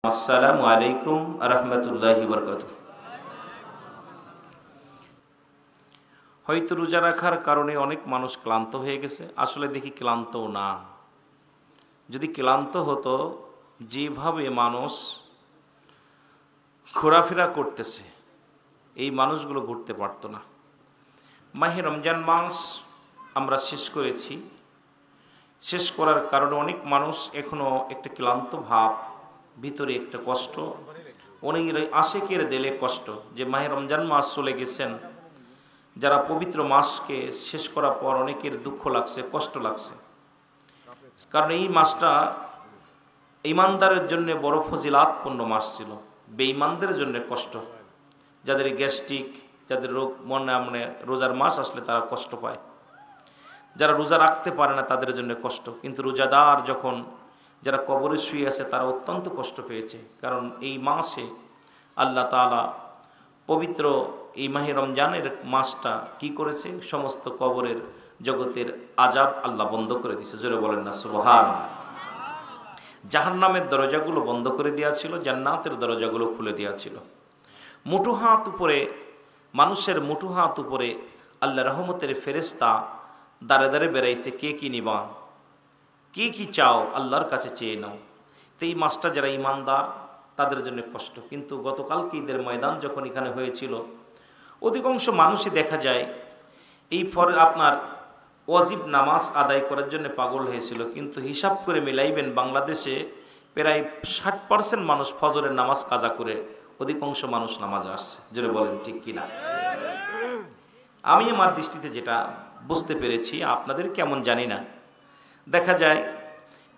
আসসালামু আলাইকুম রহমতুল্লাহি বরকাতুহু। হয়তো রোজা রাখার কারণে অনেক মানুষ ক্লান্ত হয়ে গেছে, আসলে দেখি ক্লান্তও না। যদি ক্লান্ত হতো, যেভাবে মানুষ ঘোরাফেরা করতেছে এই মানুষগুলো ঘুরতে পারতো না। মাহে রমজান মাস আমরা শেষ করেছি, শেষ করার কারণে অনেক মানুষ এখনো একটা ক্লান্ত ভাব, ভিতরে একটা কষ্ট, অনেকের আশেকের দিলে কষ্ট যে মাহে রমজান মাস চলে গেছেন। যারা পবিত্র মাসকে শেষ করার পর অনেকের দুঃখ লাগছে, কষ্ট লাগছে, কারণ এই মাসটা ঈমানদারের জন্য বড় ফজিলাতপূর্ণ মাস ছিল। বেঈমানদের জন্য কষ্ট, যাদের গ্যাস্ট্রিক, যাদের রোগ, মনে রোজার মাস আসলে তারা কষ্ট পায়। যারা রোজা রাখতে পারে না তাদের জন্য কষ্ট, কিন্তু রোজাদার যখন যারা কবরে শুয়ে আছে তারা অত্যন্ত কষ্ট পেয়েছে, কারণ এই মাসে আল্লাহ তাআলা পবিত্র এই মাহে রমজানের মাসটা কি করেছে, সমস্ত কবরের জগতের আযাব আল্লাহ বন্ধ করে দিয়েছে। জোরে বলেন না সুবহানাল্লাহ। জাহান্নামের দরজাগুলো বন্ধ করে দেওয়া ছিল, জান্নাতের দরজাগুলো খুলে দেওয়া ছিল। মুঠো হাত উপরে, মানুষের মুঠো হাত উপরে আল্লাহ রহমতের ফেরেশতা দাঁড়ে দাঁড়ে বেড়াইছে, কে কি নিবা, কি কি চাও আল্লাহর কাছে চেয়ে নাও। তো এই মাসটা যারা ঈমানদার তাদের জন্য কষ্ট। কিন্তু গতকালকে ঈদের ময়দান যখন এখানে হয়েছিল, অধিকাংশ মানুষই দেখা যায় এই আপনার ওয়াজিব নামাজ আদায় করার জন্য পাগল হয়েছিল। কিন্তু হিসাব করে মিলাইবেন, বাংলাদেশে প্রায় 60% মানুষ ফজরের নামাজ কাজা করে, অধিকাংশ মানুষ নামাজে আসছে। জোরে বলেন ঠিক কিনা? আমি আমার দৃষ্টিতে যেটা বুঝতে পেরেছি, আপনাদের কেমন জানি না, দেখা যায়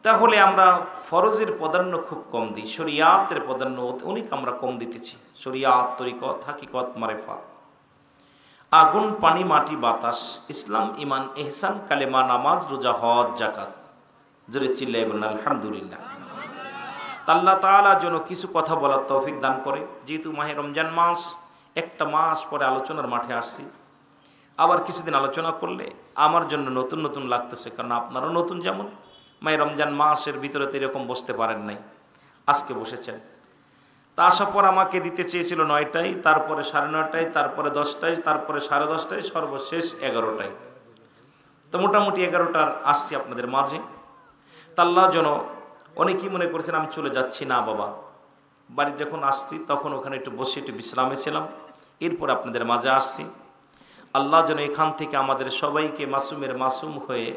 তাহলে আমরা ফরজের প্রাধান্য খুব কম দিই, শরিয়াতের প্রাধান্য অনেক আমরা কম দিতেছি। শরিয়াত, তরিকত, হাকিকত, মারিফাত, আগুন, পানি, মাটি, বাতাস, ইসলাম, ইমান, ইহসান, কালেমা, নামাজ, রোজা, হজ, যাকাত। জোরে চিল্লাই বলেন আলহামদুলিল্লাহ। আল্লাহ তাআলা যেন কিছু কথা বলার তৌফিক দান করে। যেহেতু মাহে রমজান মাস, একটা মাস পরে আলোচনার মাঠে আসছি, আবার কিছুদিন আলোচনা করলে আমার জন্য নতুন নতুন লাগতেছে, কারণ আপনারাও নতুন। যেমন মাহে রমজান মাসের ভিতরে তো এরকম বসতে পারেন নাই, আজকে বসেছেন। তা আসার পর আমাকে দিতে চেয়েছিল 9টায়, তারপরে 9:30টায়, তারপরে 10টায়, তারপরে 10:30টায়, সর্বশেষ 11টায়। তো মোটামুটি 11টার আসছি আপনাদের মাঝে। তা আল্লাহ যেন, অনেকেই মনে করেছেন আমি চলে যাচ্ছি, না বাবা, বাড়ি যখন আসছি তখন ওখানে একটু বসে একটু বিশ্রামে ছিলাম, এরপর আপনাদের মাঝে আসছি। আল্লাহ যেন এখান থেকে আমাদের সবাইকে মাসুমের মাসুম হয়ে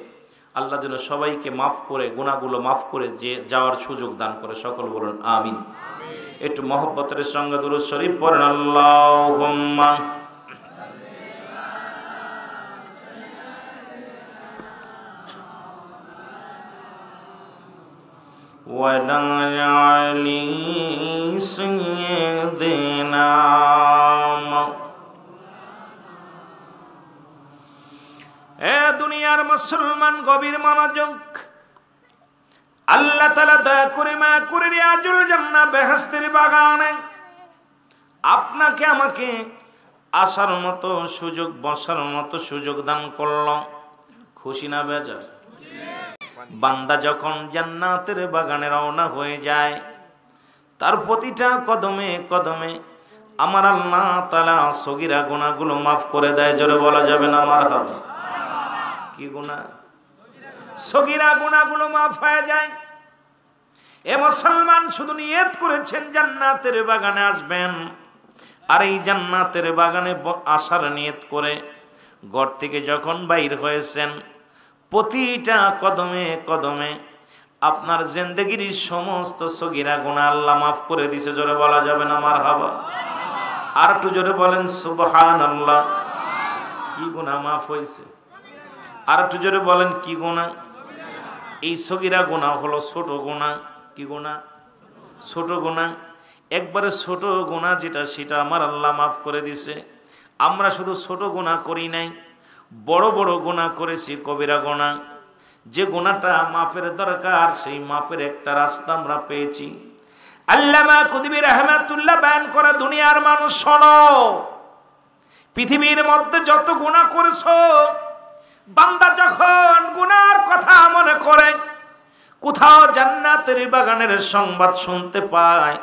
আল্লাহ যেন সবাইকে মাফ করে, গুনাহগুলো মাফ করে যে যাওয়ার সুযোগ দান করে। সকল বলুন আমিন। একটু মহব্বতের সঙ্গে দুরূদ শরীফ পড়েন, আল্লাহুম্মা ওয়ালা আলি সাইয়্যিদিনা। এ দুনিয়ার মুসলমান, গভীর মনোযোগ। আল্লাহ তাআলা দয়া করে মা করে রিয়াজুল জান্নাহ বেহেশতের বাগানে আপনাকে আমাকে আসার মতো সুযোগ, বসার মতো সুযোগ দান করল। খুশি না বেজার? বান্দা যখন জান্নাতের বাগানে রওনা হয়ে যায়, তার প্রতিটা কদমে কদমে আমার আল্লাহ তাআলা সগীরা গুনাহগুলো মাফ করে দেয়। জোরে বলা যাবে না মারহাবা? কি গুনাহ? সগীরা গুনাহগুলো মাফ হয়ে যায়। এ মুসলমান, শুধু নিয়ত করেছেন জান্নাতের বাগানে আসবেন, আর এই জান্নাতের বাগানে আসার নিয়ত করে ঘর থেকে যখন বাইর হয়েছেন, প্রতিটা কদমে কদমে আপনার জিন্দেগির সমস্ত সগীরা গুনাহ আল্লাহ মাফ করে দিয়েছে। জোরে বলা যাবে না মারহাবা? আর একটু জোরে বলেন সুবহানাল্লাহ। কি গুনাহ মাফ হয়েছে? আর একটু জোরে বলেন কি গুনাহ? এই সগীরা গুনাহ হলো ছোট গুনাহ। কি গুনাহ? ছোট গুনাহ। একবারে ছোট গুনাহ যেটা, সেটা আমার আল্লাহ মাফ করে দিছে। আমরা শুধু ছোট গুনাহ করি নাই, বড় বড় গুনাহ করেছি, কবিরা গুনাহ। যে গুনাহটা মাফের দরকার, সেই মাফের একটা রাস্তা আমরা পেয়েছি। আল্লামা কুতুবী রাহমাতুল্লাহ বয়ান করা, দুনিয়ার মানুষ শোনো, পৃথিবীর মধ্যে যত গুনাহ করেছো, বান্দা যখন গুনার কথা মনে করে, কোথাও জান্নাতের বাগানের সংবাদ শুনতে পায়,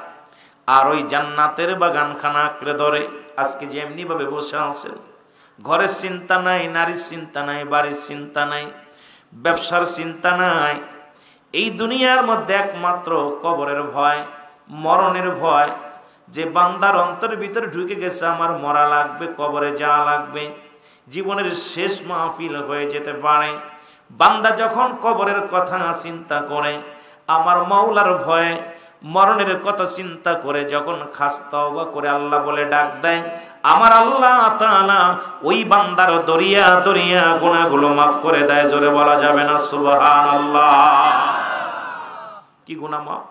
আর ওই জান্নাতের বাগানখানা আঁকড়ে ধরে। আজকে যে এমনি ভাবে বসে আছেন, ঘরের চিন্তা নাই, নারীর চিন্তা নাই, বাড়ির চিন্তা নাই, ব্যবসার চিন্তা নাই, এই দুনিয়ার মধ্যে একমাত্র কবরের ভয়, মরণের ভয়। যে বান্দার অন্তরের ভিতরে ঢুকে গেছে আমার মরা লাগবে, কবরে যাওয়া লাগবে, জীবনের শেষ মাহফিল হয়ে যেতে পারে। বান্দা যখন কবরের কথা চিন্তা করে, আমার মাওলার ভয়ে মরণের কথা চিন্তা করে যখন খাস তওবা করে আল্লাহ বলে ডাক দেয়, আমার আল্লাহ তাআলা ওই বান্দার দরিয়া দরিয়া গুনাহগুলো মাফ করে দেয়। জোরে বলা যাবে না সুবহানাল্লাহ? কি গুনাহ মাফ?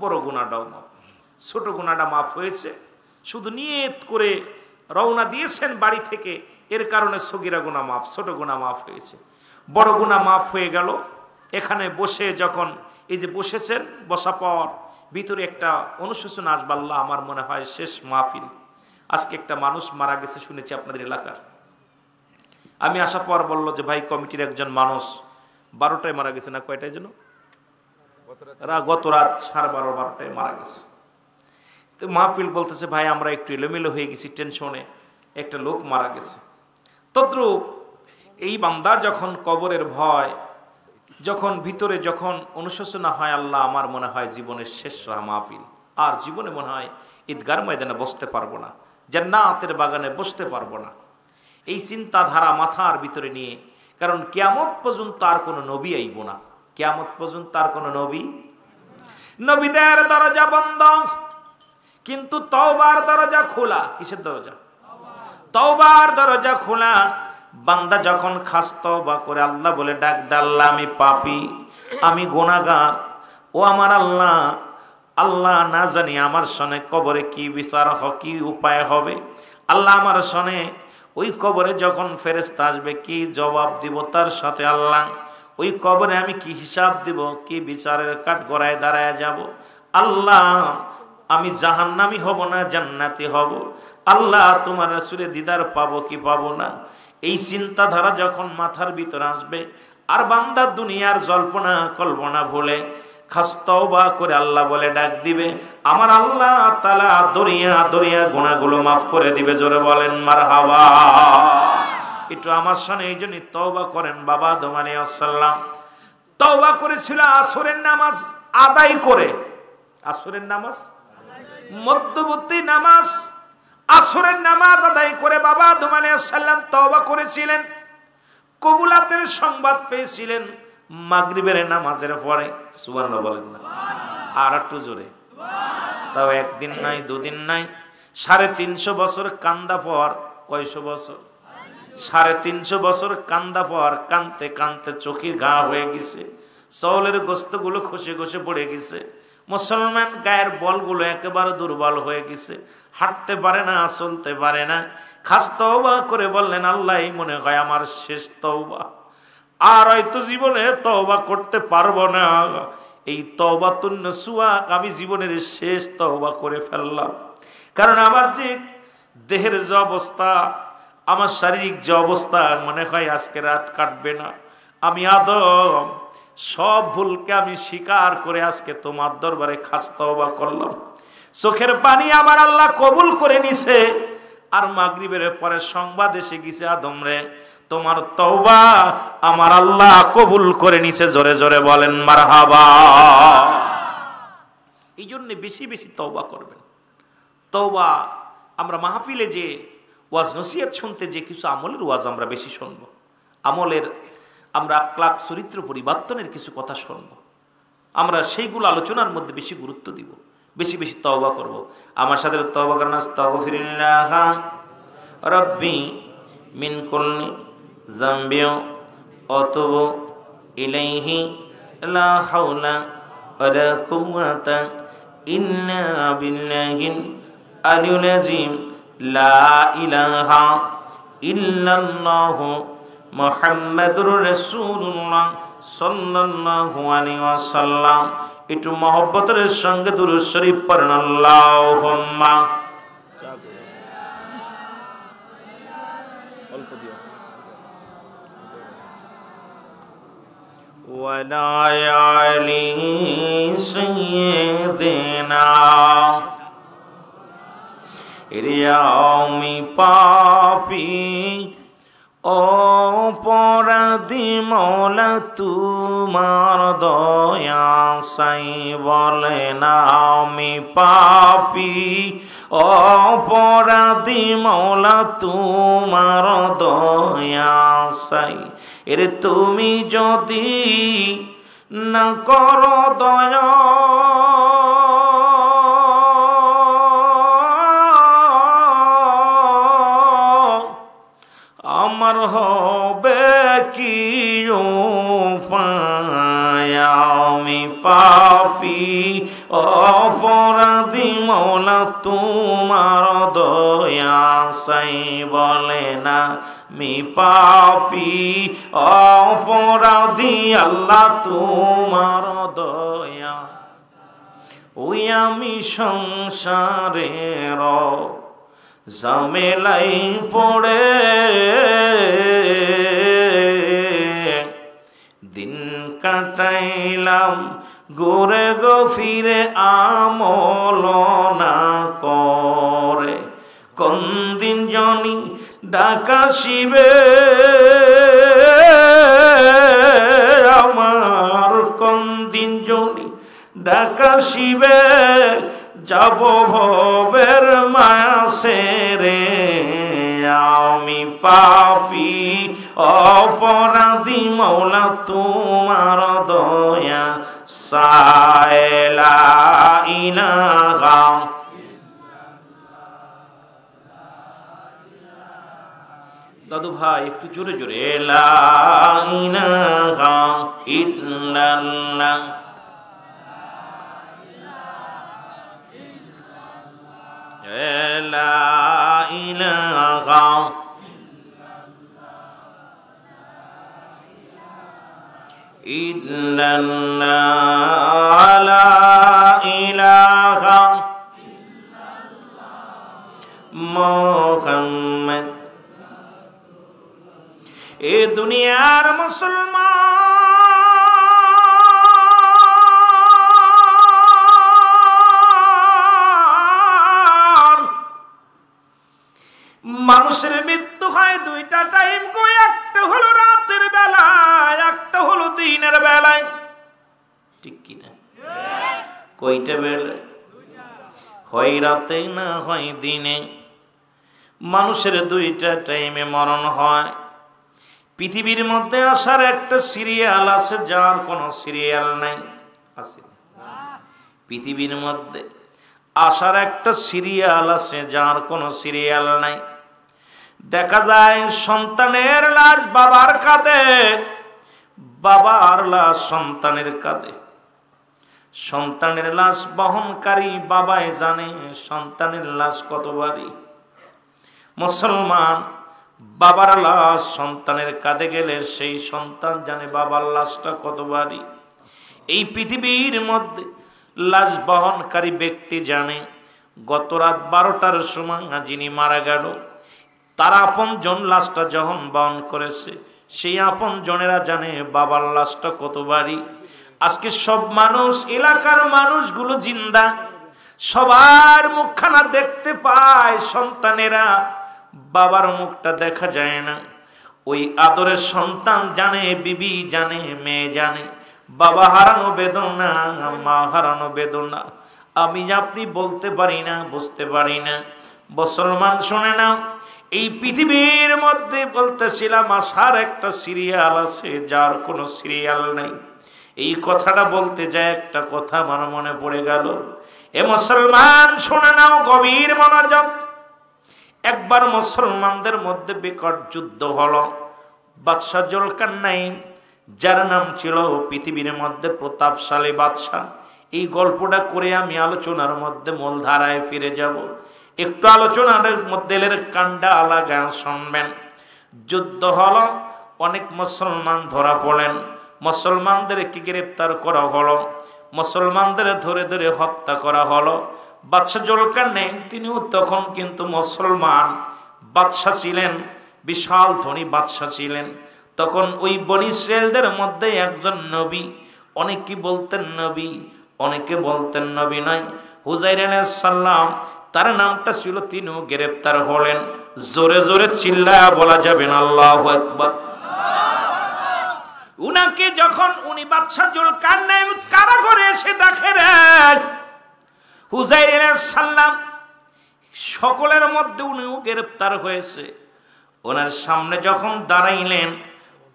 বড় গুনাহটাও মাফ। ছোট গুনাহটা মাফ হয়েছে, শুধু নিয়ত করে রওনা দিয়েছেন বাড়ি থেকে, এর কারণে সগীরা গুনাহ মাফ, ছোট গুনাহ মাফ হয়েছে। বড় গুনাহ মাফ হয়ে গেল। এখানে বসে যখন এই যে বসেছেন, বসা পর ভিতরে একটা অনুশোচনা আসবে, আল্লাহ আমার মনে হয় শেষ মাহফিল। আজকে একটা মানুষ মারা গেছে শুনেছি আপনাদের এলাকার। আমি আসার পর বললো যে ভাই কমিটির একজন মানুষ 12টায় মারা গেছে, না কয়টায় যেন, গত রাত 12:30-12টায় মারা গেছে। তো মাহফিল বলতেছে ভাই আমরা একটু এলোমেলো হয়ে গেছি, টেনশনে, একটা লোক মারা গেছে। তদ্রূপ এই বান্দা যখন কবরের ভয়, যখন ভিতরে যখন অনুশোচনা হয়, আল্লাহ আমার মনে হয় জীবনের শেষ মাহফিল, আর জীবনে মনে হয় ঈদগার ময়দানে বসতে পারবো না, জান্নাতের বাগানে বসতে পারবো না, এই চিন্তাধারা মাথার ভিতরে নিয়ে, কারণ কিয়ামত পর্যন্ত আর কোনো নবী আইব না, কিয়ামত পর্যন্ত আর কোনো নবী, নবীদের দরজা বন্ধ, কিন্তু তওবার দরজা খোলা। কিসের দরজা? তওবার দরজা খোলা। বান্দা যখন খাস তওবা করে আল্লাহ বলে ডাক দে, আল্লাহ আমি পাপী, আমি গুনাহগার, ও আমার আল্লাহ, আল্লাহ না জানি আমার সনে কবরে কি বিচার কি উপায় হবে, আল্লাহ আমার সনে ওই কবরে যখন ফেরেশতা আসবে কি জবাব দিব, তার সাথে আল্লাহ ওই কবরে আমি কি হিসাব দিব, কি বিচারের কাঠগড়ায় দাঁড়ায় যাব, আল্লাহ আমি জাহান্নামী হব না জান্নাতি হব, আল্লাহ তোমার রাসূলের দিদার পাবো কি পাবো না, এই চিন্তাধারা যখন মাথার ভিতরে আসবে, আর বান্দা দুনিয়ার জল্পনা কল্পনা ভুলে খাস তওবা করে আল্লাহ বলে ডাক দিবে, আমার আল্লাহ তাআলা দরিয়া দরিয়া গুনাহগুলো মাফ করে দিবে। জোরে বলেন মারহাবা। একটু আমার সামনে এই জন্য তওবা করেন। বাবা আদম আলাইহিস সালাম তওবা করেছিল আসরের নামাজ আদায় করে, আসরের নামাজ মধ্যবর্তী নামাজ, আসরের নামাজ আদায় করে বাবা আদম আলাইহিস সালাম তওবা করেছিলেন, কবুলাতের সংবাদ পেয়েছিলেন মাগরিবের নামাজের পরে। সুবহানাল্লাহ বলেন না? আর একটু জোরে। তাও একদিন নাই, দুদিন নাই, 350 বছর কান্দা পর, কয়শো বছর? 350 বছর কান্দা পর, কানতে কানতে চোখের ঘা হয়ে গেছে, চৌলের গোস্তগুলো খসে খসে পড়ে গেছে, মুসলমান গায়ের বলগুলো একেবারে দুর্বল হয়ে গেছে, হাঁটতে পারে না, চলতে পারে না। খাস তওবা করে বললেন, আল্লাহ মনে হয় আমার শেষ তওবা, আর হয়তো জীবনে তওবা করতে পারবো না, এই তওবাতুন নসুহা আমি জীবনের শেষ তওবা করে ফেললাম। কারণ আমার যে দেহের যে অবস্থা, আমার শারীরিক যে অবস্থা, মনে হয় আজকে রাত কাটবে না। আমি আদম সব ভুলকে আমি স্বীকার করে আজকে তোমার দরবারে খাস তওবা করলাম। চোখের পানি আমার আল্লাহ কবুল করে নিছে, আর মাগরিবের পরে সংবাদ এসে গেছে, আদম রে তোমার তওবা আমার আল্লাহ কবুল করে নিছে। জোরে জোরে বলেন মারহাবা। এই জন্য বেশি বেশি তওবা করবেন। তওবা আমরা মাহফিলে যে ওয়াজ নসিহত শুনতে, যে কিছু আমলের ওয়াজ আমরা বেশি শুনব, আমলের আমরা আখলাক চরিত্র পরিবর্তনের কিছু কথা শুনব, আমরা সেইগুলো আলোচনার মধ্যে বেশি গুরুত্ব দিব, বেশি বেশি তওবা করব। আমার সাথে তওবা করেন, আস্তাগফিরুল্লাহ রাব্বি মিন কুল্লি যামবি ওয়া আতুবু ইলাইহি লা হাওলা ওয়ালা কুওয়াতা ইল্লা বিল্লাহিল আলিয়্যিল আযীম লা ইলাহা ইল্লাল্লাহু মুহাম্মাদুর রাসূলুল্লাহ সাল্লাল্লাহু আলাইহি ওয়াসাল্লাম। একটু মহব্বতের সঙ্গে দুরূদ শরীফ পড়েন, আল্লাহুম্মা وعلى آل سيدنا আমি পাপী অপরাধী মওলা তোমার দয়া চাই বলেন আমি পাপী অপরাধী মওলা তোমার দয়া চাই এরে তুমি যদি না করো দয়া আমার হবে কি উপায় আমি পাপী অপরাধী মওলা তোমার দয়া চাই বলে না আমি পাপী অপরাধী আল্লাহ তোমার দয়া ওই আমি সংসারের ঝামেলাই পড়ে দিন কাটাইলাম গোরে গো ফিরে আমল না করে কোন দিন জানি ডাকা শিবে আমার কোন দিন জানি ডাকা শিবে যাব ভবের মায়া সেরে আমি পাপী অপরাধী মওলা তোমার দয়া সায়লা ইলাহা দাদু ভাই একটু জোরে জোরে লা ইলাহা ইল্লাল্লাহ লা ইলাহা ইল্লাল্লাহ লা ইলাহা মুহাম্মদ এ দুনিয়ার মুসলমান মানুষের মৃত্যু হয় দুইটা টাইম কই একটা হলো রাতের বেলায় একটা হলো দিনের বেলায় ঠিক কি না কয়টা বেলায় হয় রাতে না হয় দিনে মানুষের দুইটা টাইমে মরণ হয় পৃথিবীর মধ্যে আসার একটা সিরিয়াল আছে যার কোনো সিরিয়াল নাই আছে পৃথিবীর মধ্যে আসার একটা সিরিয়াল আছে যার কোনো সিরিয়াল নাই দেখা যায় সন্তানের লাশ বাবার কাঁধে বাবার লাশ সন্তানের কাঁধে সন্তানের লাশ বহনকারী বাবাই জানে সন্তানের লাশ কত ভারী মুসলমান বাবার লাশ সন্তানের কাঁধে গেলে সেই সন্তান জানে বাবার লাশটা কত ভারী এই পৃথিবীর মধ্যে লাশ বহনকারী ব্যক্তি জানে গত রাত 12টার সময় যিনি মারা গেল তার আপন জন লাশটা যখন বহন করেছে সেই আপন জনেরা জানে বাবার লাশটা কত ভারী আজকে সব মানুষ এলাকার মানুষগুলো জিন্দা সবার মুখখানা দেখতে পায় সন্তানেরা বাবার মুখটা দেখা যায় না ওই আদরের সন্তান জানে বিবি জানে মেয়ে জানে বাবা হারানো বেদনা মা হারানো বেদনা আমি আপনি বলতে পারি না বুঝতে পারি না মুসলমান শুনে নাও এই পৃথিবীর মধ্যে বলতেছিলাম আসার একটা সিরিয়াল আছে যার কোনো সিরিয়াল নেই এই কথাটা বলতে যায় একটা কথা আমার মনে পড়ে গেল এ মুসলমান শুনে নাও গভীর মনোযোগ একবার মুসলমানদের মধ্যে বিকট যুদ্ধ হলো বাদশা জুলকারনাইন যার নাম ছিল পৃথিবীর মধ্যে প্রতাপশালী বাদশা এই গল্পটা করে আমি আলোচনার মধ্যে মূলধারায় ফিরে যাব একটু আলোচনার মধ্যে কান্ডা আলাদা শুনবেন যুদ্ধ হলো অনেক মুসলমান ধরা পড়লেন মুসলমানদেরকে গ্রেফতার করা হলো মুসলমানদের ধরে ধরে হত্যা করা হলো বাদশা জুলকারনাইন তিনিও তখন কিন্তু মুসলমান বাদশা ছিলেন বিশাল ধনী বাদশা ছিলেন তখন ওই বনি ইসরাইলদের মধ্যে একজন নবী, অনেকে বলতেন নবী, অনেকে বলতেন নবী নাই, হুজাইর আলাইহিস সালাম তার নামটা ছিল, তিনিও গ্রেফতার হলেন। জোরে জোরে চিল্লায়া বলা যাবে না আল্লাহু আকবার। উনাকে যখন উনি বাদশা জুলকারনাইন কারাগারে এসে দেখেন হুজাইর আলাইহিস সালাম সকলের মধ্যে উনিও গ্রেফতার হয়েছে, ওনার সামনে যখন দাঁড়াইলেন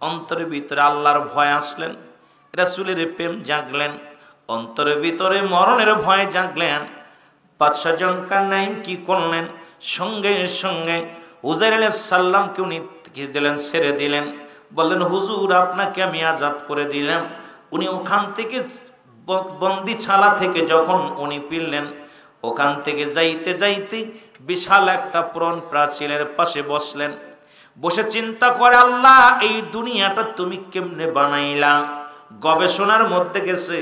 অন্তরের ভিতরে আল্লাহর ভয় আসলেন, রাসূলের প্রেম জাগলেন, অন্তরের ভিতরে মরণের ভয় জাগলেন। বাদশা জুলকারনাইন কি করলেন, সঙ্গে সঙ্গে হুজাইর আলাইহিস সালামকে উনি কি দিলেন, ছেড়ে দিলেন। বললেন হুজুর আপনাকে আমি আজাদ করে দিলাম। উনি ওখান থেকে বন্দি ছালা থেকে যখন উনি ফিরলেন, ওখান থেকে যাইতে যাইতে বিশাল একটা পুরন প্রাচীরের পাশে বসলেন। বসে চিন্তা করে আল্লাহ এই দুনিয়াটা তুমি কেমনে বানাইলা। গবেষণার মধ্যে গেছে,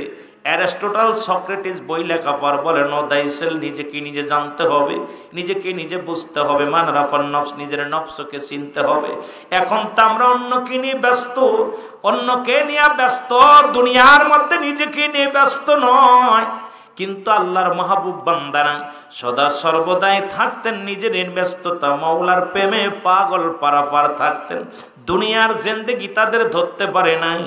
অ্যারিস্টটল সক্রেটিস বই লেখা পর বলে নো দাইসেল, নিজেকে নিজে জানতে হবে, নিজেকে নিজে বুঝতে হবে, মান রাফান নফস, নিজের নফসকে চিনতে হবে। এখন তো আমরা অন্যকে নিয়ে ব্যস্ত, অন্যকে নিয়ে ব্যস্ত, দুনিয়ার মধ্যে নিজেকে নিয়ে ব্যস্ত নয়। কিন্তু আল্লাহর মাহবুব বান্দারা সদা সর্বদাই থাকতেন নিজের ব্যস্ততা, মাওলার প্রেমে পাগল পারাপার থাকতেন। দুনিয়ার জিন্দেগি তাদের ধরতে পারে নাই,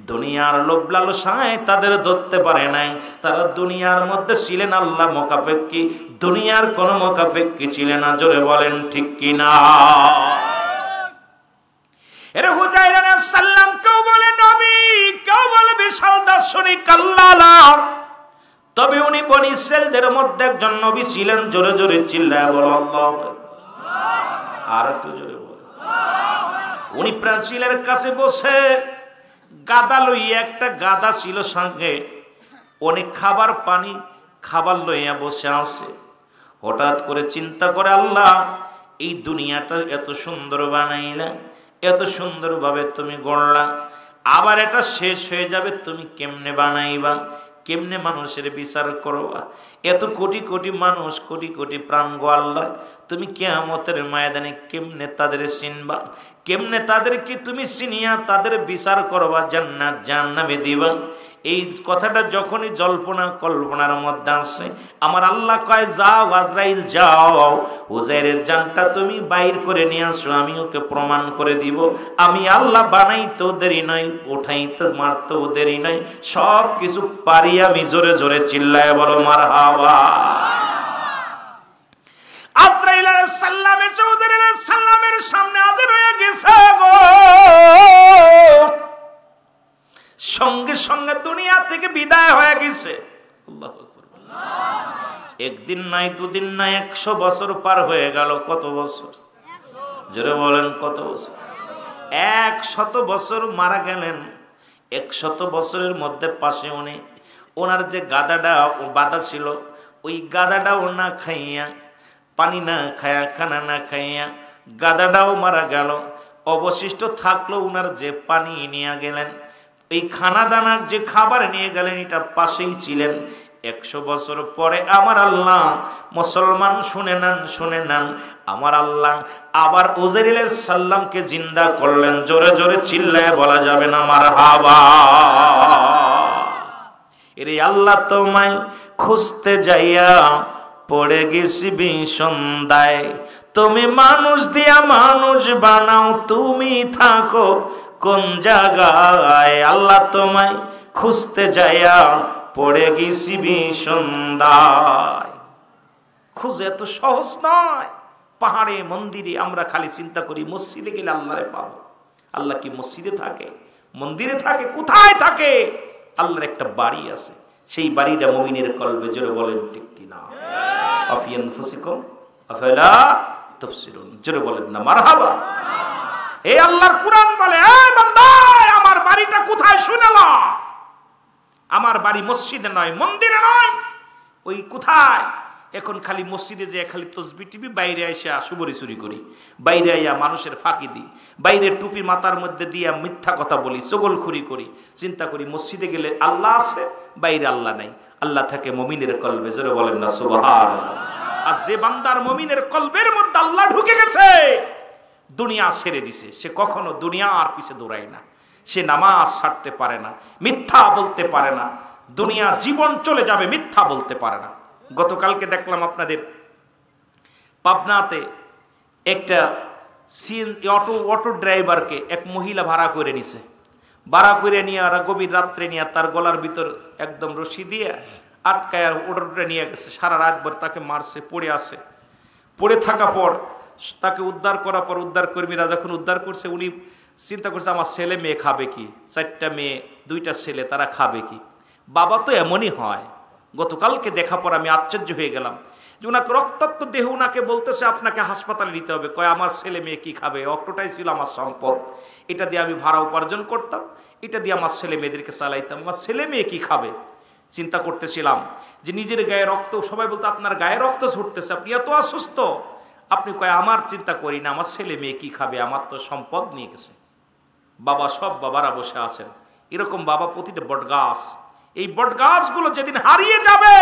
দুনিয়ার লোভ লালসায় তাদের ধরতে পারে নাই। তারা দুনিয়ার মধ্যে ছিলেন আল্লাহ মোকাফেক্কি, দুনিয়ার কোন মোকাফেক্কি ছিলেন না। জোরে বলেন ঠিক কিনা? এর হুজাইর আলাইহিস সালাম কেউ বলে নবী, কেউ বলে বিশাল দার্শনিক আল্লাহ, তবে উনি বনি ইসরাইলদের মধ্যে একজন নবী ছিলেন। জোরে জোরে চিল্লায় বলো আল্লাহু আকবার। আর একটু জোরে বলো। উনি প্রাচীরের কাছে বসে গাদা লইয়া, একটা গাদা ছিল সঙ্গে, অনেক খাবার পানি খাবার লইয়া বসে আছে। হঠাৎ করে চিন্তা করে আল্লাহ এই দুনিয়াটা এত সুন্দর বানাইলা, এত সুন্দরভাবে তুমি গড়লা, আবার এটা শেষ হয়ে যাবে, তুমি কেমনে বানাইবা, কেমনে মানুষের বিচার করবা? এত কোটি কোটি মানুষ, কোটি কোটি প্রাণ গো আল্লাহ, তুমি কিয়ামতের ময়দানে কেমনে তাদের চিনবা, কেমনে তাদেরকে তুমি চিনিয়া তাদের বিচার করবা, জান্নাত জাহান্নামে দিবা? এই কথাটা যখনই জল্পনা কল্পনার মধ্যে আসে, আমার আল্লাহ কয় যাও আজরাইল যাও, হুজাইরের জানটা তুমি বাইর করে নিয়ে আসো, আমি ওকে প্রমাণ করে দিব। আমি আল্লাহ বানাইতেও দেরি নয়, উঠাইতে মারতেও দেরি নয়, সব কিছু পারি আমি। জোরে জোরে চিল্লায় বলো মারহাবা। আজরাইল আলাইহিস সালামের হুজাইর আলাইহিস সালামের সামনে হাজির হয়ে গেছে গো। সঙ্গে সঙ্গে দুনিয়া থেকে বিদায় হয়ে গেছে। আল্লাহু আকবার। একদিন নাই, দুদিন নাই, 100 বছর পার হয়ে গেল। কত বছর? জোরে বলেন কত বছর? 100 বছর মারা গেলেন। 100 বছরের মধ্যে পাশে উনি ওনার যে গাদাটা বাঁধা ছিল, ওই গাদাটাও না খাইয়া, পানি না খায়া, খানা না খাইয়া গাদাটাও মারা গেল। অবশিষ্ট থাকলো উনার যে পানি নিয়ে গেলেন, এই খানা দানা যে খাবার নিয়ে গেলেন, এটা পাশেই ছিলেন। 100 বছর পরে আমার আল্লাহ, মুসলমান শুনে নেন, শুনে নেন, আমার আল্লাহ আবার হুজাইর আলাইহিস সালামকে জিন্দা করলেন। জোরে জোরে চিল্লায় বলা যাবে না মারহাবা। এরে আল্লাহ তোমায় খুঁজতে যাইয়া পড়ে গেছি বিসন্দায়, তুমি মানুষ দিয়া মানুষ বানাও, তুমি থাকো কোন জায়গায়? আল্লাহ তোমায় খুঁজতে যাইয়া পড়ে গেছি বিসন্দায়। খুঁজে এত সহজ নয়। পাহাড়ে মন্দিরে আমরা খালি চিন্তা করি মসজিদে গেলে আল্লাহরে পাবো। আল্লাহ কি মসজিদে থাকে, মন্দিরে থাকে? কোথায় থাকে? আল্লাহর একটা বাড়ি আছে, সেই বাড়িটা মুমিনের কলবে। জোরে বলেন ঠিক কিনা? আফি আনফুসিকুম আফালা তুবসিরুন। জোরে বলেন না মারহাবা। এই আল্লাহর কুরআন বলে, এই বান্দা আমার বাড়িটা কোথায় শুনে ল। আমার বাড়ি মসজিদে নয়, মন্দিরে নয়, ওই কোথায়? এখন খালি মসজিদে যে খালি তসবিহ টিপি, বাইরে আইসা সুবরি চুরি করি, বাইরে আইয়া মানুষের ফাঁকি দিই, বাইরে টুপি মাথার মধ্যে দিয়া মিথ্যা কথা বলি, চগলখুরি করি। চিন্তা করি মসজিদে গেলে আল্লাহ আছে, বাইরে আল্লাহ নাই। আল্লাহ থাকে মুমিনের কলবে। জোরে বলেন না সুবহানাল্লাহ। আর যে বান্দার মুমিনের কলবের মধ্যে আল্লাহ ঢুকে গেছে, দুনিয়া ছেড়ে দিছে, সে কখনো দুনিয়া আর পিছে দৌড়ায় না, সে নামাজ ছাড়তে পারে না, মিথ্যা বলতে পারে না, দুনিয়া জীবন চলে যাবে মিথ্যা বলতে পারে না। গতকালকে দেখলাম আপনাদের পাবনাতে একটা অটো ড্রাইভারকে এক মহিলা ভাড়া করে নিছে, ভাড়া করে নিয়ে আর গভীর রাত্রে নিয়ে তার গলার ভিতর একদম রশি দিয়ে আটকায় ওটা নিয়ে গেছে, সারা রাতভর তাকে মারছে, পড়ে আছে। পড়ে থাকা পর তাকে উদ্ধার করার পর উদ্ধার কর্মীরা যখন উদ্ধার করছে, উনি চিন্তা করছে আমার ছেলে মেয়ে খাবে কি, 4টা মেয়ে 2টা ছেলে, তারা খাবে কি। বাবা তো এমনই হয়। গতকালকে দেখা পর আমি আশ্চর্য হয়ে গেলাম যে ওনাকে রক্তাক্ত দেহ ওনাকে বলতেছে আপনাকে হাসপাতালে নিতে হবে। কয় আমার ছেলে মেয়ে কি খাবে, অটোটাই ছিল আমার সম্পদ, এটা দিয়ে আমি ভাড়া উপার্জন করতাম, এটা দিয়ে আমার ছেলে মেয়েদেরকে চালাইতাম, আমার ছেলে মেয়ে কি খাবে। চিন্তা করতেছিলাম যে নিজের গায়ে রক্ত, সবাই বলতো আপনার গায়ে রক্ত ছুটতেছে, আপনি এত অসুস্থ। আপনি কয় আমার চিন্তা করি না, আমার ছেলে মেয়ে কি খাবে, আমার তো সম্পদ নিয়ে গেছে। বাবা, সব বাবারা বসে আছেন, এরকম বাবা প্রতিটা বটগাছ। এই বটগাছগুলো যেদিন হারিয়ে যাবে,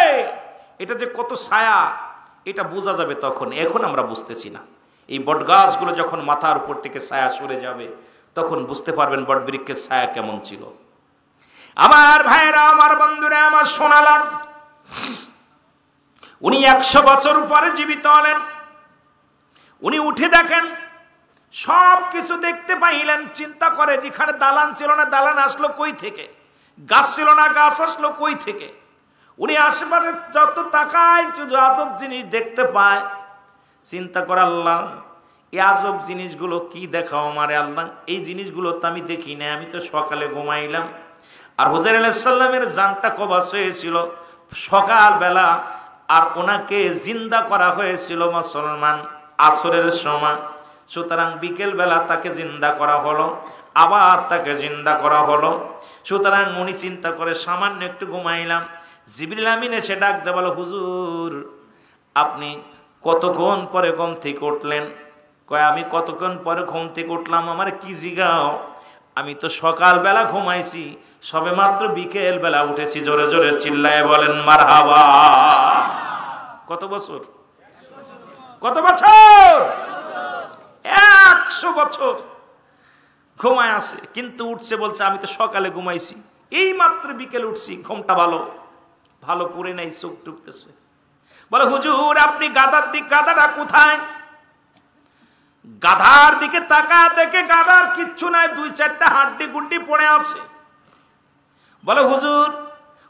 এটা যে কত ছায়া এটা বোঝা যাবে তখন, এখন আমরা বুঝতেছি না। এই বটগাছগুলো যখন মাথার উপর থেকে ছায়া সরে যাবে, তখন বুঝতে পারবেন বটবৃক্ষের ছায়া কেমন ছিল। আমার ভাইরা, আমার বন্ধুরা, আমার শোনালাম, উনি 100 বছর পরে জীবিত হলেন। উনি উঠে দেখেন সব কিছু দেখতে পাইলেন। চিন্তা করে যেখানে দালান ছিল না, দালান আসলো কই থেকে, গাছ ছিল না, গাছ আসলো কই থেকে। উনি আশেপাশে যত তাকায় শুধু আজব জিনিস দেখতে পায়। চিন্তা করে আল্লাহ, এই আজব জিনিসগুলো কি দেখাও আমারে আল্লাহ, এই জিনিসগুলো তো আমি দেখি না, আমি তো সকালে ঘুমাইলাম। আর হুজাইর আলাইহিস সালামের জানটা কবজ হয়েছিল সকালবেলা, আর ওনাকে জিন্দা করা হয়েছিল মুসলমান আসরের সময়। সুতরাং বিকেল বেলা তাকে জিন্দা করা হলো, আবার তাকে জিন্দা করা হলো। সুতরাং উনি চিন্তা করে সামান্য একটু ঘুমাইলাম। জিবরিল আমিন এসে ডাক দিয়ে বলো, হুজুর আপনি কতক্ষণ পরে ঘুম থেকে উঠলেন? কয় আমি কতক্ষণ পরে ঘুম থেকে উঠলাম, আমার কি জিগাও, আমি তো সকালবেলা ঘুমাইছি, সবে মাত্র বিকেল বেলা উঠেছি। জোরে জোরে চিল্লায় বলেন মারহাবা। কত বছর? কত বছর? 100 বছর ঘুমায় আছে, কিন্তু উঠছে বলছে আমি তো সকালে ঘুমাইছি, এই মাত্র বিকেল উঠছি, ঘুমটা ভালো ভালো পড়ে নাই, চোখ টুকতেছে। বলে হুজুর আপনি গাধাটা কোথায়? গাধার দিকে তাকা, দেখে গাধার কিচ্ছু নাই, 2-4টা হাড্ডি গুড্ডি পড়ে আছে। বলে হুজুর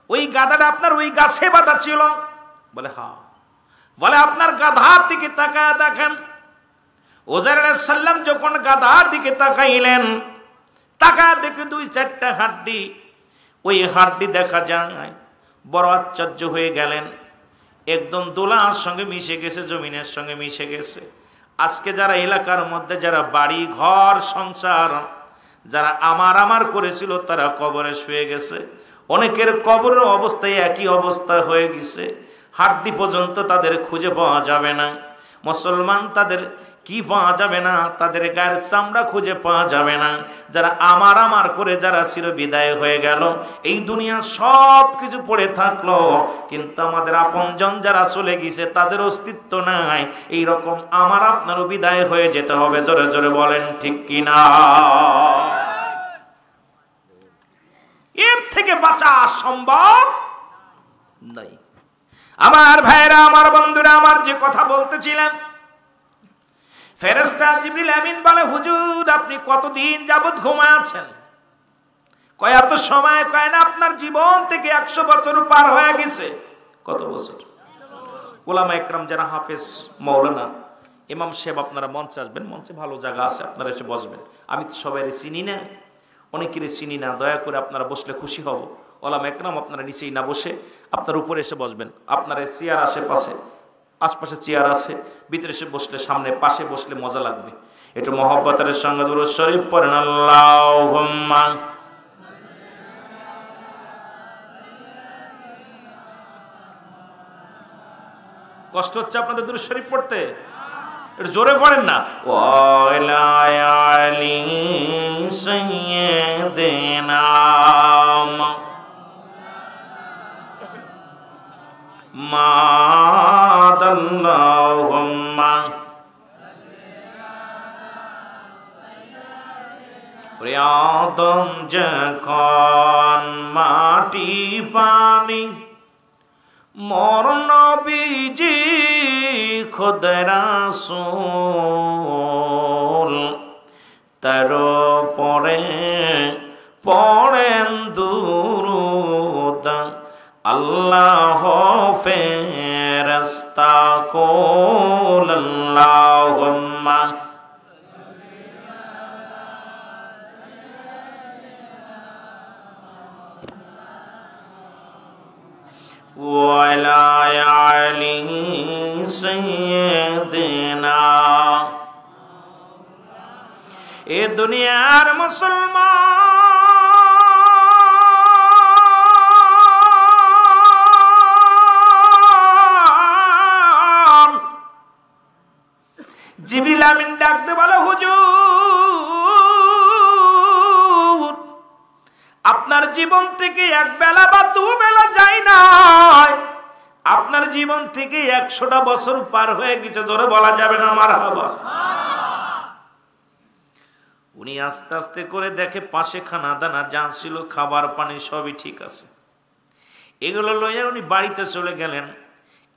ওই গাধাটা আপনার ওই গাছে বাঁধা ছিল? বলে হ্যাঁ। বলে আপনার গাধার দিকে তাকায় দেখেন। হুজাইর আলাইহিস সালাম যখন গাধার দিকে তাকাইলেন, তাকায় দেখে 2-4টা হাড্ডি, ওই হাড্ডি দেখা যায়। বড় আশ্চর্য হয়ে গেলেন, একদম দোলার সঙ্গে মিশে গেছে, জমিনের সঙ্গে মিশে গেছে। আজকে যারা এলাকার মধ্যে যারা বাড়ি ঘর সংসার যারা আমার করেছিল, তারা কবরে শুয়ে গেছে। অনেকের কবরের অবস্থায় একই অবস্থা হয়ে গেছে, হাড্ডি পর্যন্ত তাদের খুঁজে পাওয়া যাবে না। মুসলমান তাদের কি পাওয়া যাবে না, তাদের গায়ের চামড়া খুঁজে পাওয়া যাবে না। যারা আমার করে যারা চির বিদায় হয়ে গেল, এই দুনিয়া সব কিছু পড়ে থাকলো, কিন্তু আমাদের আপনজন যারা চলে গেছে তাদের অস্তিত্ব নাই। এই রকম আমার আপনারও বিদায় হয়ে যেতে হবে। জোরে জোরে বলেন ঠিক কিনা? এর থেকে বাঁচা সম্ভব নাই। আমার ভাইরা, আমার বন্ধুরা, আমার যে কথা বলতেছিলাম, ফেরেশতা জিবরিল আমিন বলে হুজুর আপনি কতদিন যাবত ঘুমায় আছেন? কয় এত সময়। কয় না, আপনার জীবন থেকে 100 বছর পার হয়ে গেছে। কত বছর? ওলামা একরাম যারা হাফেজ, মাওলানা, ইমাম সাহেব, আপনারা মঞ্চে আসবেন, মঞ্চে ভালো জায়গা আছে, আপনারা এসে বসবেন। আমি তো সবাই চিনি না, অনেকেরই চিনি না, দয়া করে আপনারা বসলে খুশি হব। ওলামা একরাম আপনারা নিচেই না বসে আপনার উপরে এসে বসবেন। আপনার চেয়ার আশপাশে চেয়ার আছে, ভিতরে এসে বসলে, সামনে পাশে বসলে মজা লাগবে। একটু মহব্বতের সঙ্গে দুরূদ শরীফ পড়েন। আল্লাহুম্মা কষ্ট হচ্ছে আপনাদের দুরূদ শরীফ পড়তে? একটু জোরে পড়েন না। ওয়ালা আলি সাইয়্যিদিনা মাদাল্লাহুম্মা বদন যখন মাটি পানি মোর নবীজি খুদ রাসূল তার পরে পড়েন দুরূদ আল্লাহ ফেরেশতা কুল আল্লাহুম্মা ওয়ালা আলি সাইয়্যিদিনা। এ দুনিয়ার মুসলমান জিবরিল আমিন ডাকতে বলে, হুজুর আপনার জীবন থেকে এক বেলা বা দু বেলা যায় নাই, আপনার জীবন থেকে 100টা বছর পার হয়ে গেছে। জোরে বলা যাবে না মারহাবা। উনি আস্তে আস্তে করে দেখে পাশে খানা দানা যা ছিল খাবার পানি সবই ঠিক আছে। এগুলো লইয়া উনি বাড়িতে চলে গেলেন।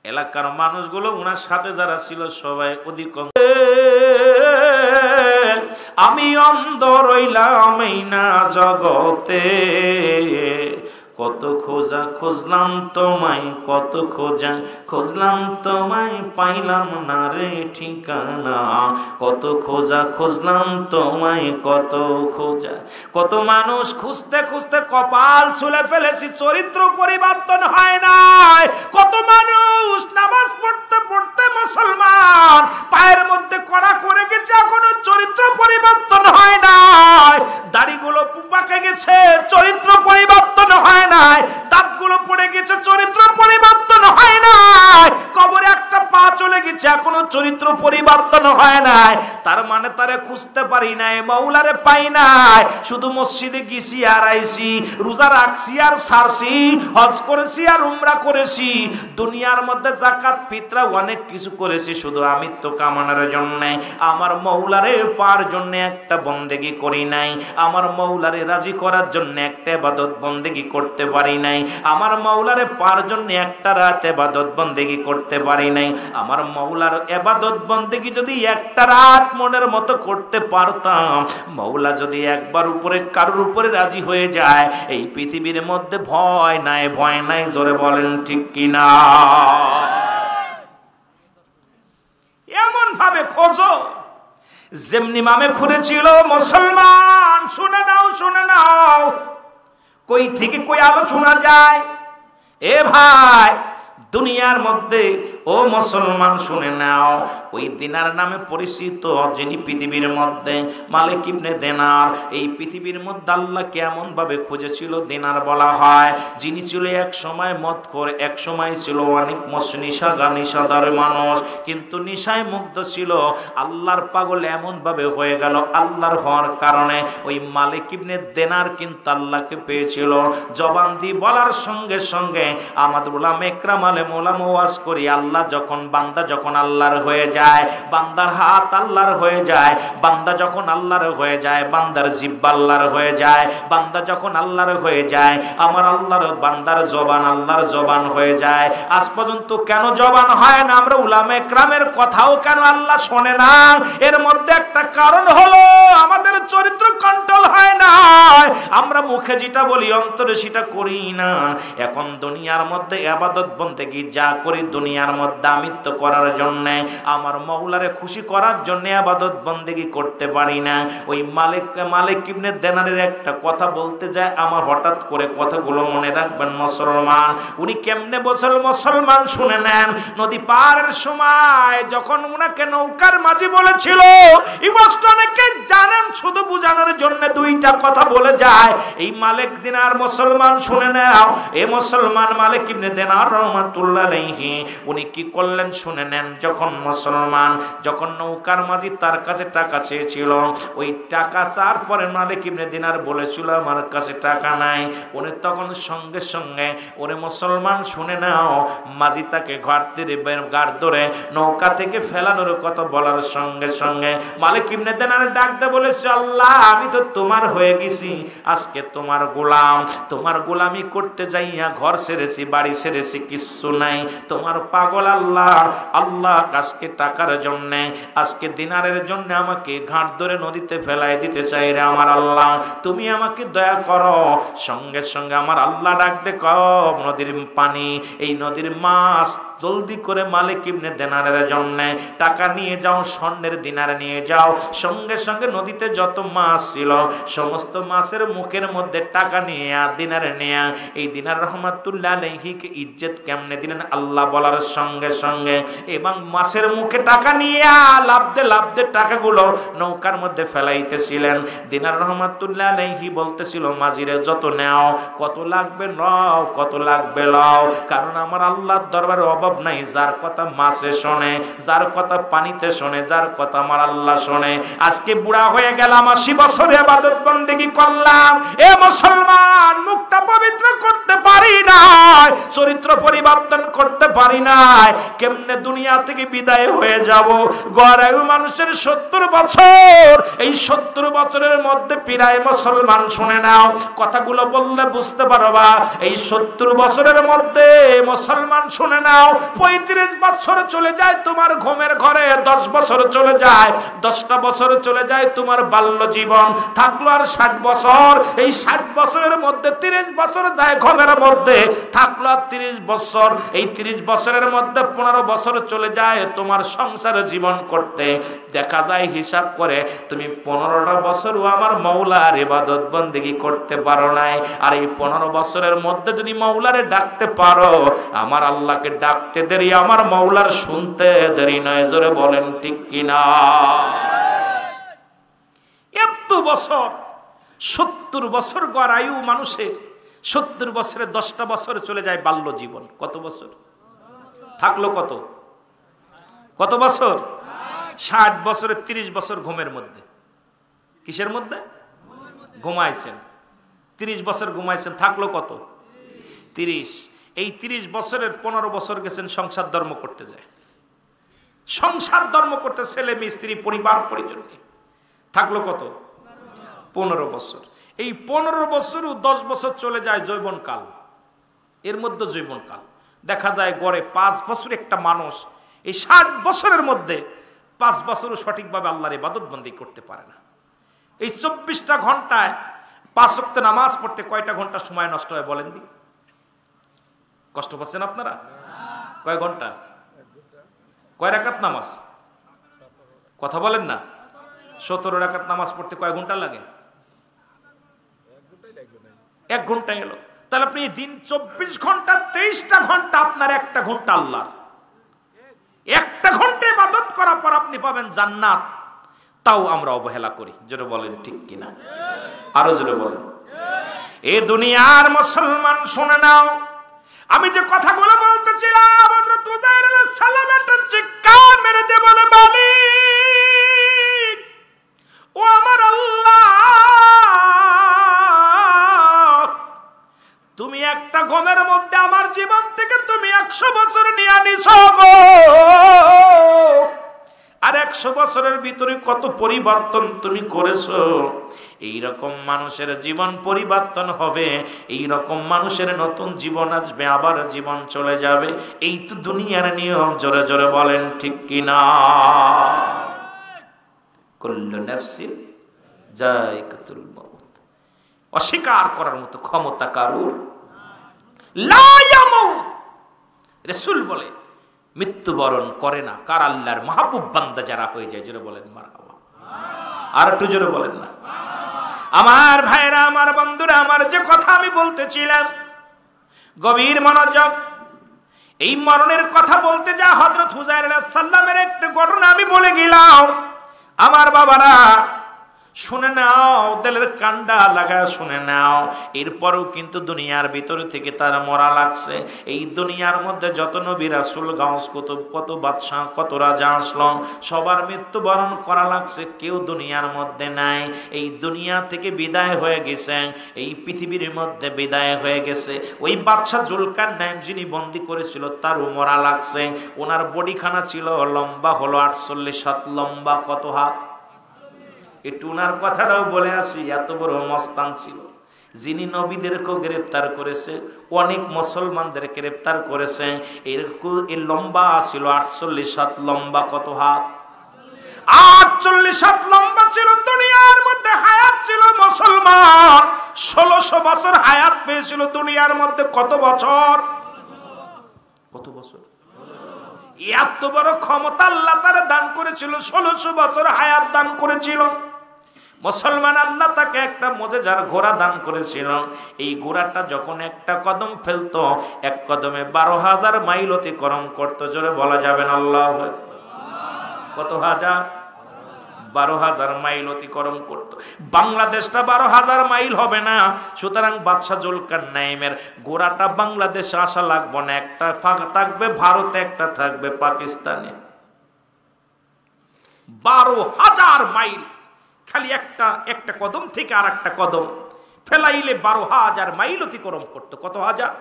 এলাকার মানুষগুলো উনার সাথে যারা ছিল সবাই অধিকাংশ, আমি অন্ধ রইলাম এই না জগতে, কত খোঁজা খুঁজলাম তোমায়, কত খোঁজা খুঁজলাম তোমায়, পাইলাম না রে ঠিকানা, কত খোঁজা খুঁজলাম তোমায়, কত খোঁজা। কত মানুষ খুঁজতে খুঁজতে কপাল ছুলে ফেলেছি, চরিত্র পরিবর্তন হয় নাই। কত মানুষ নামাজ পড়তে পড়তে মুসলমান পায়ের মধ্যে কড়া করে গেছে, এখনো চরিত্র পরিবর্তন হয় নাই। দাড়িগুলো পাকে গেছে, চরিত্র পরিবর্তন হয় নাই। দাঁতগুলো পড়ে গেছে, চরিত্র পরিবর্তন হয় নাই। কবরে একটা পা চলে গেছে, এখনো চরিত্র পরিবর্তন হয় নাই। তার মানে তারে খুঁজতে পারি নাই, মাওলারে পাই নাই। শুধু মসজিদে গেছি আর আইছি, রোজা রাখছি আর ছাড়ছি, হজ করেছি আর উমরা করেছি, দুনিয়ার মধ্যে যাকাত ফিতরা অনেক কিছু করেছি, শুধু আমিত্ব কামানোর জন্য, আমার মাওলারে পাওয়ার জন্য একটা বন্দেগি করি নাই। আমার মাওলারে রাজি করার জন্য একটা ইবাদত বন্দেগি করতে পারি নাই। আমার মাওলারে পাওয়ার জন্য একটা রাত ইবাদত বন্দেগি করতে পারি নাই। আমার মাওলার ইবাদত বন্দেগি যদি একটা রাত মনের মতো করতে পারতাম, মাওলা যদি একবার উপরে কারোর উপরে রাজি হয়ে যায়, এই পৃথিবীর মধ্যে ভয় নাই, ভয় নাই। জোরে বলেন ঠিক কিনা? এমন ভাবে খোঁজো যেমনি মামে খুঁড়েছিল মুসলমান। শুনে নাও, শুনে নাও, কই থেকে কই আলোচনা যায়। এ ভাই, দুনিয়ার মধ্যে ও মুসলমান শুনে নাও, ওই দিনার নামে পরিচিত যিনি পৃথিবীর মধ্যে মালিক ইবনে দিনার, এই পৃথিবীর মধ্যে আল্লাহ কেমন ভাবে খুঁজেছিল দিনার বলা হয়, যিনি ছিল এক সময় মদখোর, এক সময় ছিল অনেক নিশাদার মানুষ, কিন্তু নিশায় মুগ্ধ ছিল, আল্লাহর পাগল এমন ভাবে হয়ে গেল। আল্লাহর হওয়ার কারণে ওই মালিক ইবনে দিনার কিন্তু আল্লাহকে পেয়েছিল। জবান দিয়ে বলার সঙ্গে সঙ্গে আমাদের উলামা ইকরাম আলেম উলামা ওয়াজ করি, আল্লাহ যখন বান্দা যখন আল্লাহর হয়ে যায়, বান্দার হাত আল্লাহর হয়ে যায়, বান্দা যখন আল্লাহর হয়ে যায়, বান্দার জিহ্বা আল্লাহর হয়ে যায়, বান্দা যখন আল্লাহর হয়ে যায়, আমার আল্লাহর বান্দার জবান আল্লাহর জবান হয়ে যায়। আজ পর্যন্ত কেন জবান হয় না? আমরা উলামা ইকরামের কথাও কেন আল্লাহ শোনে না? এর মধ্যে একটা কারণ হলো আমাদের চরিত্র কন্ট্রোল হয় না। আমরা মুখে যেটা বলি অন্তরে সেটা করি না। এখন দুনিয়ার মধ্যে ইবাদত বন্দেগী যা করি দুনিয়ার মধ্যে আমিত্ব করার জন্য, আমার মাওলারে খুশি করার জন্য ইবাদত বন্দেগী করতে পারি না। ওই মালিক ইবনে দিনারের একটা কথা বলতে যায়, আমার হঠাৎ করে কথাগুলো মনে রাখবেন মুসলমান। উনি কেমনে বছর মুসলমান শুনে নেন। নদী পারের সময় যখন উনাকে নৌকার মাঝি বলেছিল, এই কষ্ট অনেকে জানেন, শুধু বোঝানোর জন্য দুইটা কথা বলে যায়। এই মালিক দিনার মুসলমান শুনে নাও, এ মুসলমান মালিক ইবনে দিনার রহমাতুল্লাহ আলাইহি উনি কি করলেন শুনে নেন। যখন মুসলমান যখন নৌকার মাঝি তার কাছে টাকা চেয়েছিল, ওই টাকা চাওয়ার পরে মালিক ইবনে দিনার বলেছিল আমার কাছে টাকা নাই। উনি তখন সঙ্গে সঙ্গে ওরে মুসলমান শুনে নাও, মাঝি তাকে ঘাট ধরে নৌকা থেকে ফেলানোর কথা বলার সঙ্গে সঙ্গে মালিক ইবনে দিনার ডাকতে বলেছে আল্লাহ আমি তো তোমার হয়ে গেছি, আজকে তোমার গোলাম, তোমার গোলামি করতে যাইয়া ঘর ছেড়েছি বাড়ি ছেড়েছি কিচ্ছু নাই, তোমার পাগল আল্লাহ। আল্লাহ আজকে টাকার জন্য আজকে দিনারের জন্য আমাকে ঘাট ধরে নদীতে ফেলাই দিতে চাই রে আমার আল্লাহ, তুমি আমাকে দয়া করো। সঙ্গে সঙ্গে আমার আল্লাহ ডাকতে কম নদীর পানি, এই নদীর মাছ জলদি করে মালিক ইবনে দিনারের জন্য টাকা নিয়ে যাও, স্বর্ণের দিনার নিয়ে যাও। সঙ্গে সঙ্গে নদীতে যত মাছ ছিল সমস্ত মাছের মুখের মধ্যে টাকা নিয়ে দিনারে নিয়ে এই দিনার রহমাতুল্লাহ আলাইহিকে ইজ্জত কেমনে দিলেন আল্লাহ বলার সঙ্গে সঙ্গে এবং মাছের মুখে টাকা নিয়ে লাভতে টাকাগুলো নৌকার মধ্যে ফেলাইতেছিলেন। দিনার রহমাতুল্লাহ আলাইহি বলতেছিল মাঝিরে যত নাও, কত লাগবে নাও, কত লাগবে লাও, কারণ আমার আল্লাহর দরবারে অভাব নাই। যার কথা মাছে শোনে, যার কথা পানিতে শোনে, যার কথা আমার আল্লাহ শোনে। আজকে বুড়া হয়ে গেলাম, 80 বছর ইবাদত বন্দেগী করলাম, এ মুসলমান মুখটা পবিত্র করতে পারি নাই, চরিত্র পরিবর্তন করতে পারি নাই, কেমনে দুনিয়া থেকে বিদায় হয়ে যাব। গড়ায়ু মানুষের 70 বছর, এই 70 বছরের মধ্যে প্রায় মুসলমান শুনে নাও, কথাগুলো বললে বুঝতে পারবা, এই 70 বছরের মধ্যে মুসলমান শুনে নাও 35 বছর চলে যায় তোমার ঘুমের ঘরে, 10 বছর চলে যায়, 10টা বছর চলে যায় তোমার বাল্য জীবন, থাকলো আর 60 বছর। এই 60 বছরের মধ্যে 30 বছর যায় ঘুমের মধ্যে, থাকলো আর 30 বছর। এই 30 বছরের মধ্যে 15 বছর চলে যায় তোমার সংসার জীবন করতে। দেখা যায় হিসাব করে তুমি 15টা বছরও আমার মওলার ইবাদত বন্দেগী করতে পারো নাই। আর এই 15 বছরের মধ্যে যদি মওলারে ডাকতে পারো, আমার আল্লাহকে ডাকতে দেরি, আমার মওলার শুনতে দেরি নয়। জোরে বলেন ঠিক কিনা? এত বছর, 70 বছর গড় আয়ু মানুষের, 70 বছরে 10টা বছর চলে যায় বাল্য জীবন। কত বছর থাকলো? কত বছর? 60 বছরে 30 বছর ঘুমের মধ্যে। কিসের মধ্যে? ঘুমাইছেন। 30 বছর ঘুমাইছেন, থাকলো কত? 30। এই 30 বছরের 15 বছর গেছেন সংসার ধর্ম করতে যায়, সংসার ধর্ম করতে, ছেলে মেয়ে স্ত্রী পরিবার পরিজন নিয়ে, থাকলো কত? 15 বছর। এই 15 বছরও 10 বছর চলে যায় যৌবনকাল, এর মধ্যে যৌবনকাল। দেখা যায় গড়ে 5 বছর একটা মানুষ এই 60 বছরের মধ্যে 5 বছরও সঠিকভাবে আল্লাহর ইবাদত বন্দেগী করতে পারে না। এই 24টা ঘন্টায় 5 ওয়াক্ত নামাজ পড়তে কয়টা ঘন্টা সময় নষ্ট হয় বলেন দি? কষ্ট পাচ্ছেন আপনারা? কয় ঘন্টা? কয় রাকাত নামাজ? কথা বলেন না। 17 রাকাত নামাজ পড়তে কয় ঘন্টা লাগে? 1 ঘন্টা এলো। তাহলে আপনি দিন 24 ঘন্টা, 23টা ঘন্টা আপনার, 1টা ঘন্টা আল্লাহর। 1টা ঘন্টা ইবাদত করার পর আপনি পাবেন জান্নাত। তাও আমরা অবহেলা করি। জোরে বলেন ঠিক কিনা? আরো জোরে বলেন। এ দুনিয়ার মুসলমান শুনে নাও, আমি যে কথাগুলো বলতেছিলাম, হযরত উযাইর আলাইহিস সালাম একটা চিৎকার মেরে দিয়ে বলে, মালিক ও আমার আল্লাহ, তুমি একটা ঘুমের মধ্যে আমার জীবন থেকে তুমি 100 বছর নিয়ে নিছো গো। আর 100 বছরের ভিতরে কত পরিবর্তন তুমি করেছো। এইরকম মানুষের জীবন পরিবর্তন হবে, এইরকম মানুষের নতুন জীবন আসবে, আবার জীবন চলে যাবে। এই তো দুনিয়ার নিয়ম। জোরে জোরে বলেন ঠিক কিনা? কুল্লু নাফসিন যায়কাতুল মাউত। অস্বীকার করার মতো ক্ষমতা কারুর লা ইয়ামুত। রাসূল বলে মৃত্যুবরণ করে না কার? আল্লাহর মাহবুব বান্দা যারা হয়ে যায়। জোরে বলেন মারহাবা। আর একটু জোরে বলেন না। আমার ভাইরা, আমার বন্ধুরা, আমার যে কথা আমি বলতেছিলাম, গভীর মনোযোগ। এই মরণের কথা বলতে যা হযরত উযাইর আলাইহিস সালামের একটা ঘটনা আমি বলে গেলাম। আমার বাবারা, শুনে নাও, দিলের কান্ডা লাগায় শুনে নাও। এরপরেও কিন্তু দুনিয়ার ভিতরে থেকে তার মরা লাগছে। এই দুনিয়ার মধ্যে যত নবী রাসূল গাউস কুতুব কত বাদশাহ কত রাজা আসলো, সবার মৃত্যুবরণ করা লাগছে, কেউ দুনিয়ার মধ্যে নাই। এই দুনিয়া থেকে বিদায় হয়ে গেছে, এই পৃথিবীর মধ্যে বিদায় হয়ে গেছে। ওই বাদশাহ জুলকারনাইন যিনি বন্দী করেছিল তারও মরা লাগছে। ওনার বডিখানা ছিল লম্বা হলো 48 হাত লম্বা। কত হাত? একটু ওনার কথাটাও বলে আসি। এত বড় মস্তান ছিল, যিনি নবীদেরকেও গ্রেফতার করেছে, অনেক মুসলমানদের গ্রেফতার করেছে। এর লম্বা ছিল 48 হাত লম্বা। কত হাত? 48 হাত লম্বা ছিল। দুনিয়ার মধ্যে হায়াত ছিল মুসলমান 1600 বছর হায়াত পেয়েছিল দুনিয়ার মধ্যে। কত বছর? কত বছর? এত বড় ক্ষমতা আল্লাহ তারা দান করেছিল, 1600 বছর হায়াত দান করেছিল মুসলমান। আল্লাহ তাকে একটা মুজিজার ঘোড়া দান করেছিল। এই ঘোড়াটা যখন একটা কদম ফেলতো, এক কদমে 12,000 মাইল অতিক্রম করতো। জোরে বলা যাবে না আল্লাহু আকবার। কত হাজার? 12,000 মাইল অতিক্রম করত। বাংলাদেশটা 12,000 মাইল হবে না। সুতরাং বাদশাহ জুলকারনাইনের ঘোড়াটা বাংলাদেশে আসা লাগবে না, একটা থাকবে ভারতে, একটা থাকবে পাকিস্তানে। 12,000 মাইল খালি একটা কদম থেকে আর একটা কদম ফেলাইলে 12,000 মাইল অতিক্রম করত। কত হাজার?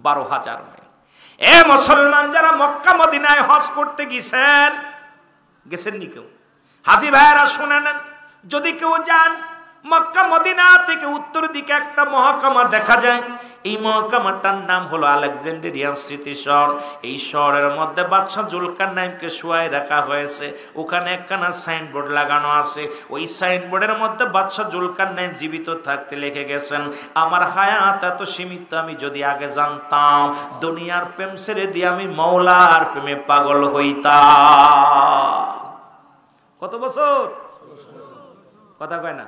12,000 মাইল। এ মুসলমান যারা মক্কা মদিনায় হজ করতে গেছেন নি কেউ? হাজী ভাইয়েরা শুনে নেন, যদি কেউ যান মক্কা মদিনা থেকে উত্তর দিকে একটা মহকামা দেখা যায়। এই মহকামাটার নাম হলো আলেকজান্দ্রিয়া স্মৃতি শহর। এই শহরের মধ্যে বাদশাহ জুলকারনাইনকে শুয়ায় রাখা হয়েছে। ওখানে একখানা সাইনবোর্ড লাগানো আছে। ওই সাইনবোর্ডের মধ্যে বাদশাহ জুলকারনাইন জীবিত থাকতে লিখে গেছেন, আমার হায়াত এত সীমিত, আমি যদি আগে জানতাম দুনিয়ার প্রেম ছেড়ে দিয়ে আমি মওলার প্রেমে পাগল হইতাম। কত বছর? কথা কয় না?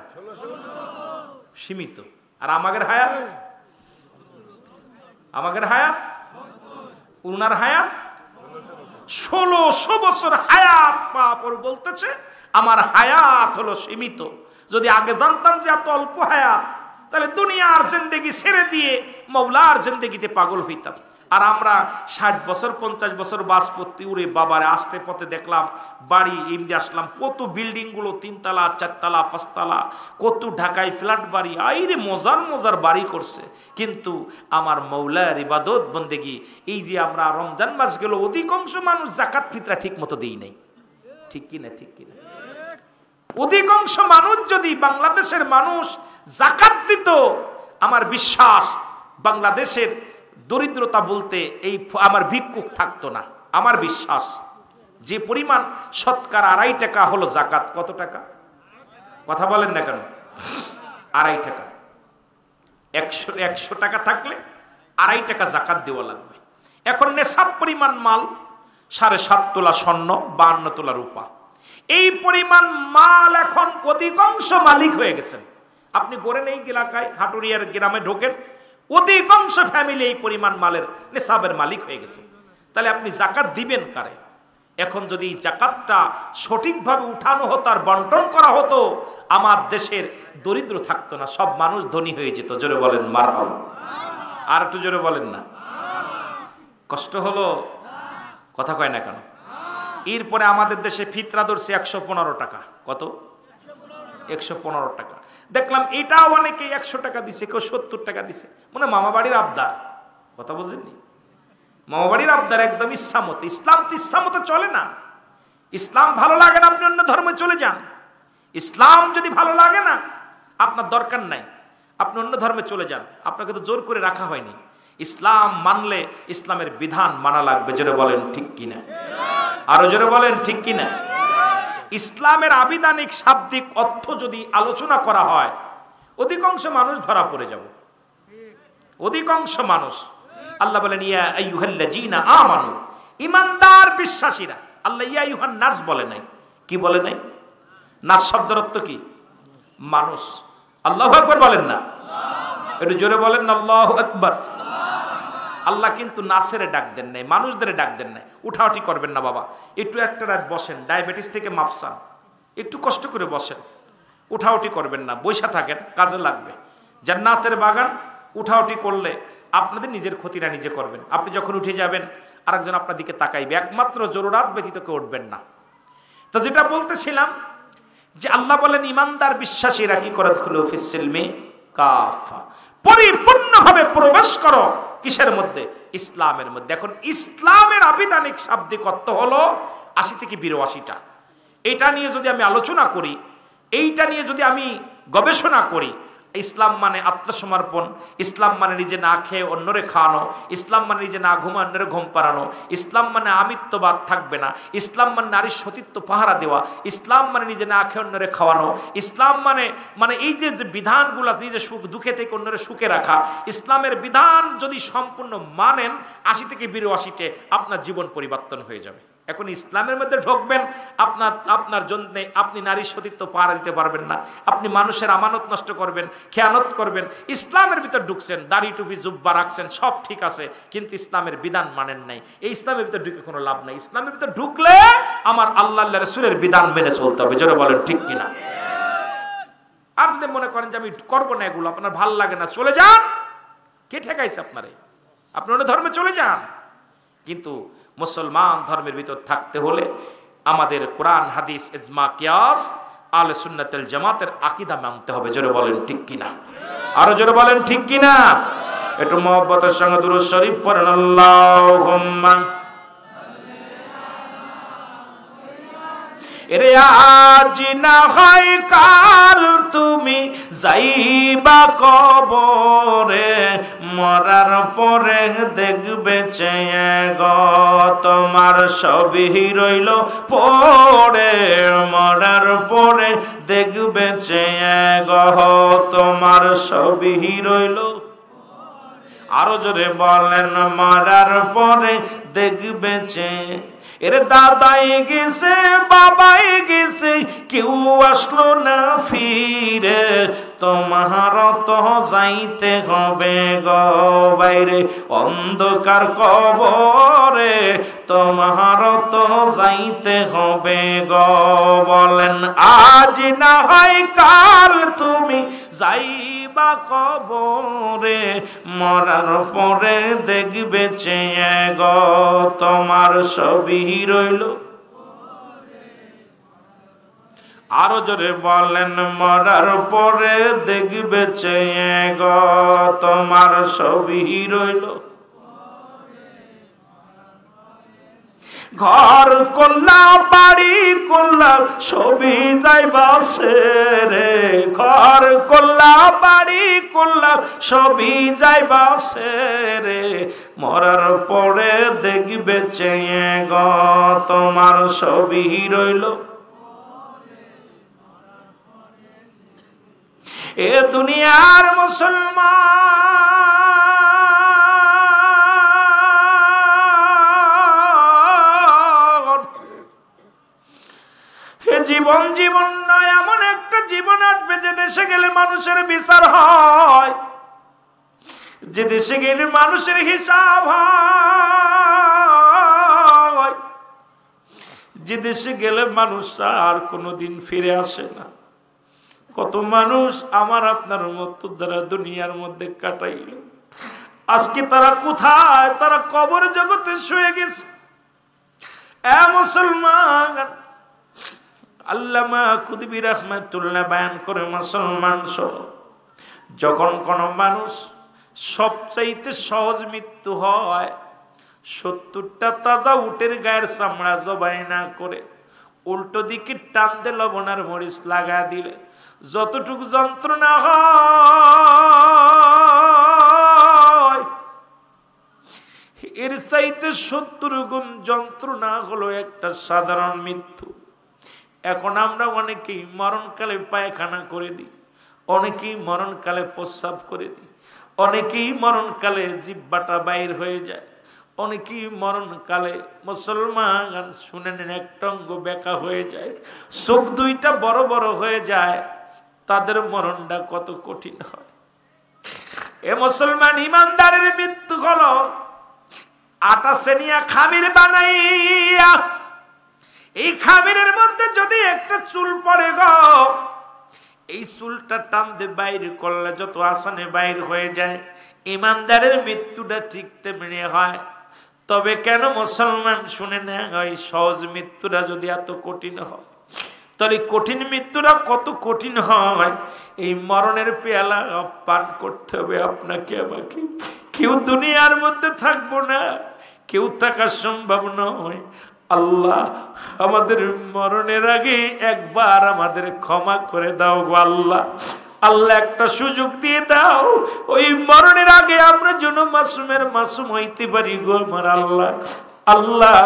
সীমিত। আর আমাদের হায়াত উনার হায়াত 1600 বছর হায়াত পাওয়ার পর বলতেছে আমার হায়াত হলো সীমিত। যদি আগে জানতাম যে এত অল্প হায়াত, তাহলে দুনিয়ার জিন্দেগি ছেড়ে দিয়ে মওলার জিন্দেগিতে পাগল হইতাম। আর আমরা 60 বছর 50 বছর বাস পড়তে উড়ে বাবারে আসতে পথে দেখলাম বাড়ি এমনি আসলাম, কত বিল্ডিং গুলো 3 তলা 4 তলা 5 তলা, কত ঢাকায় ফ্ল্যাট বাড়ি, আইরে মজার বাড়ি করছে। কিন্তু আমার মওলার ইবাদত বন্দেগি, এই যে আমরা রমজান মাস গেল, অধিকাংশ মানুষ যাকাত ফিতরা ঠিক মতো দেই নাই। ঠিক কিনা? অধিকাংশ মানুষ যদি বাংলাদেশের মানুষ যাকাত দিত, আমার বিশ্বাস বাংলাদেশের দরিদ্রতা বলতে এই আমার ভিক্ষুক থাকতো না। আমার বিশ্বাস যে পরিমাণ শতকরা 2.5 টাকা হলো যাকাত। কত টাকা? কথা বলেন না কেন? 2.5 টাকা। 100 টাকা থাকলে 2.5 টাকা যাকাত দেওয়া লাগবে। এখন নেশাব পরিমাণ মাল 7.5 তোলা স্বর্ণ, 52 তোলা রূপা, এই পরিমাণ মাল এখন অধিকাংশ মালিক হয়ে গেছেন। আপনি গড়ে নেই এলাকায় হাটুরিয়ার গ্রামে ঢোকেন, অধিকাংশ ফ্যামিলি এই পরিমাণ মালের নেশাবের মালিক হয়ে গেছে। তাহলে আপনি যাকাত দিবেন কারে? এখন যদি এই যাকাতটা সঠিকভাবে উঠানো হতো আর বন্টন করা হতো, আমার দেশের দরিদ্র থাকতো না, সব মানুষ ধনী হয়ে যেত। জোরে বলেন মারহাবা। আর একটু জোরে বলেন না। কষ্ট হলো? কথা কয় না কেন? এরপরে আমাদের দেশে ফিতরা ধরছে 115 টাকা। কত? 115 টাকা। দেখলাম এটা অনেকে 100 টাকা দিছে, কেউ 70 টাকা দিছে। মনে মামা বাড়ির আবদার। কথা বুঝেননি? মামা বাড়ির আবদার একদম ইচ্ছামতো। ইসলাম তো ইচ্ছামতো চলে না। ইসলাম ভালো লাগে না আপনি অন্য ধর্মে চলে যান। ইসলাম যদি ভালো লাগে না, আপনার দরকার নাই, আপনি অন্য ধর্মে চলে যান। আপনাকে তো জোর করে রাখা হয়নি। ইসলাম মানলে ইসলামের বিধান মানা লাগবে। জোরে বলেন ঠিক কিনা? আরো জোরে বলেন ঠিক কিনা? ইসলামের আবিধানিক শাব্দিক অর্থ যদি আলোচনা করা হয়, অধিকাংশ মানুষ ধরা পড়ে যাব। অধিকাংশ মানুষ। আল্লাহ বলেন ইয়া আইয়ুহাল্লাযীনা আমানু, ঈমানদার বিশ্বাসীরা। আল্লাহ ইয়া আইয়ুহান নাস বলে নাই। কি বলে নাই? নাস শব্দের অর্থ কি? মানুষ। আল্লাহু আকবার বলেন না? একটু জোরে বলেন না আল্লাহু আকবার। আল্লাহ কিন্তু নাসের ডাক দেন নাই, মানুষদের ডাক দেন নাই। উঠাউঠি করবেন না বাবা, একটু একটা রাত বসেন, ডায়াবেটিস থেকে মাফসান, একটু কষ্ট করে বসেন। উঠাউঠি করবেন না, বৈশা থাকেন, কাজে লাগবে। জান্নাতের বাগান, উঠাউঠি করলে আপনাদের নিজের ক্ষতিটা নিজে করবেন। আপনি যখন উঠে যাবেন আরেকজন আপনার দিকে তাকাইবে, একমাত্র জরুরাত ব্যতীত কেউ উঠবেন না। তো যেটা বলতেছিলাম যে আল্লাহ বলেন ইমানদার বিশ্বাসীরা কি করে ফিস সিলমি কাফা, পরিপূর্ণভাবে প্রবেশ করো কিসের মধ্যে? ইসলামের মধ্যে। এখন ইসলামের আবিধানিক শাব্দিক অর্থ হলো ৮০ থেকে ৮২টা। এটা নিয়ে যদি আমি আলোচনা করি, এইটা নিয়ে যদি আমি গবেষণা করি, ইসলাম মানে আত্মসমর্পণ, ইসলাম মানে নিজে না খেয়ে অন্যরে খাওয়ানো, ইসলাম মানে নিজে না ঘুমে অন্যরে ঘুম পাড়ানো, ইসলাম মানে আমিত্ববাদ থাকবে না, ইসলাম মানে নারীর সতীত্ব পাহারা দেওয়া, ইসলাম মানে নিজে না খেয়ে অন্যরে খাওয়ানো, ইসলাম মানে মানে এই যে বিধানগুলো নিজে সুখ দুঃখে থেকে অন্যরে সুখে রাখা, ইসলামের বিধান যদি সম্পূর্ণ মানেন ৮০ থেকে ৮২টে আপনার জীবন পরিবর্তন হয়ে যাবে। এখন ইসলামের মধ্যে ঢুকবেন, আপনার জন্য আপনি নারীর সতীত্ব পাহারা দিতে পারবেন না, আপনি মানুষের আমানত নষ্ট করবেন, খেয়ানত করবেন। ইসলামের ভিতর ঢুকছেন, দাড়ি টুপি জুব্বা রাখছেন, সব ঠিক আছে, কিন্তু ইসলামের বিধান মানেন নাই। এই ইসলামের ভিতর ঢুকে কোনো লাভ নাই। ইসলামের ভিতর ঢুকলে আমার আল্লাহ রাসূলের বিধান মেনে চলতে হবে। জোরে বলেন ঠিক কিনা? আর যদি মনে করেন যে আমি করবো না এগুলো, আপনার ভাল লাগে না, চলে যান। কে ঠেকাইছে আপনারে? আপনি অন্য ধর্মে চলে যান। কিন্তু মুসলমান ধর্মের ভিতর থাকতে হলে আমাদের কোরআন, হাদিস, ইজমা, কিয়াস, আহলে সুন্নাতুল জামাতের আকীদা মানতে হবে। জোরে বলেন ঠিক কিনা? আরো জোরে বলেন ঠিক কিনা? একটু মহব্বতের সঙ্গে দুরূদ শরীফ পড়েন। আল্লাহুম্মা এরে আজ না হয় কাল তুমি যাইবা কবরে, মরার পরে দেখবে চেয়ে গো তোমার সবই রইল পড়ে, মরার পরে দেখবে চেয়ে গো তোমার সবই রইল। আরো জোরে বলেন মরার পরে দেখবে চেয়ে। এরে দাদাই গেছে, বাবাই গেছে, কেউ আসলো না ফিরে, তোমার তো যাইতে হবে গো বাইরে অন্ধকার কবরে, তোমার তো যাইতে হবে গো। বলেন আজ না হয় কাল তুমি যাইবা কবরে, মরার পরে দেখবে চেয়ে গো তোমার সবই রইল। আরো জোরে বলেন মরার পরে দেখবে চেয়ে গো তোমার সবই রইল। ঘর করলাম, বাড়ি করলাম, সবই যাইবা রে, ঘর করলাম, বাড়ি করলাম, সবই যাইবা রে, মরার পরে দেখবে চেয়ে গো তোমার সবই রইল। এ দুনিয়ার মুসলমান, জীবন জীবন নয়, এমন একটা জীবন আসবে যে দেশে গেলে মানুষের বিচার হয়, যে দেশে গেলে মানুষের হিসাব হয়, যে দেশে গেলে মানুষ আর কোনোদিন ফিরে আসে না। কত মানুষ আমার আপনার মতো দ্বারা দুনিয়ার মধ্যে কাটাইল, আজকে তারা কোথায়? তারা কবর জগতে শুয়ে গেছে। এ মুসলমান, আল্লামা কুতুবী রাহমাতুল্লাহ বয়ান করে মুসলমান সহ যখন কোন মানুষ সবচাইতে সহজ মৃত্যু হয়, ৭০টা তাজা উটের গায়ের চামড়া জবাই না করে উল্টো দিকে টান দিয়ে লবণার মরিচ লাগা দিলে যতটুকু যন্ত্রণা হয়, এর চাইতে ৭০ গুণ যন্ত্রণা হলো একটা সাধারণ মৃত্যু। এখন আমরা অনেকেই মরণকালে পায়খানা করে দিই, অনেকেই মরণকালে প্রস্রাব করে দিই, অনেকেই মরণকালে জিহ্বাটা বাইর হয়ে যায়, অনেকেই মরণকালে মুসলমান শুনেন একটা অঙ্গ বেঁকা হয়ে যায়, চোখ দুইটা বড় বড় হয়ে যায়। তাদের মরণটা কত কঠিন হয়। এ মুসলমান ইমানদারের মৃত্যু হলো আটা সেনিয়া খামির বানাইয়া, এই খামিরের মধ্যে যদি একটা চুল পড়ে গো, এই চুলটা টান দিয়ে বাইর করলে যত আসানে বাইর হয়ে যায়, ইমানদারের মৃত্যুটা ঠিক তেমনি হয়। তবে কেন মুসলমান শুনে না, ওই সহজ মৃত্যুটা যদি এত কঠিন হয়, তাহলে কঠিন মৃত্যুটা কত কঠিন হয়। এই মরণের পেয়ালা পান করতে হবে আপনাকে আমাকে। কেউ দুনিয়ার মধ্যে থাকবো না, কেউ থাকা সম্ভব নয়। আল্লাহ আমাদের মরণের আগে একবার আমাদের ক্ষমা করে দাও গো আল্লাহ। আল্লাহ একটা সুযোগ দিয়ে দাও, ওই মরণের আগে আমরা যেন মাসুমের মাসুম হইতে পারি গো আমার আল্লাহ। আল্লাহ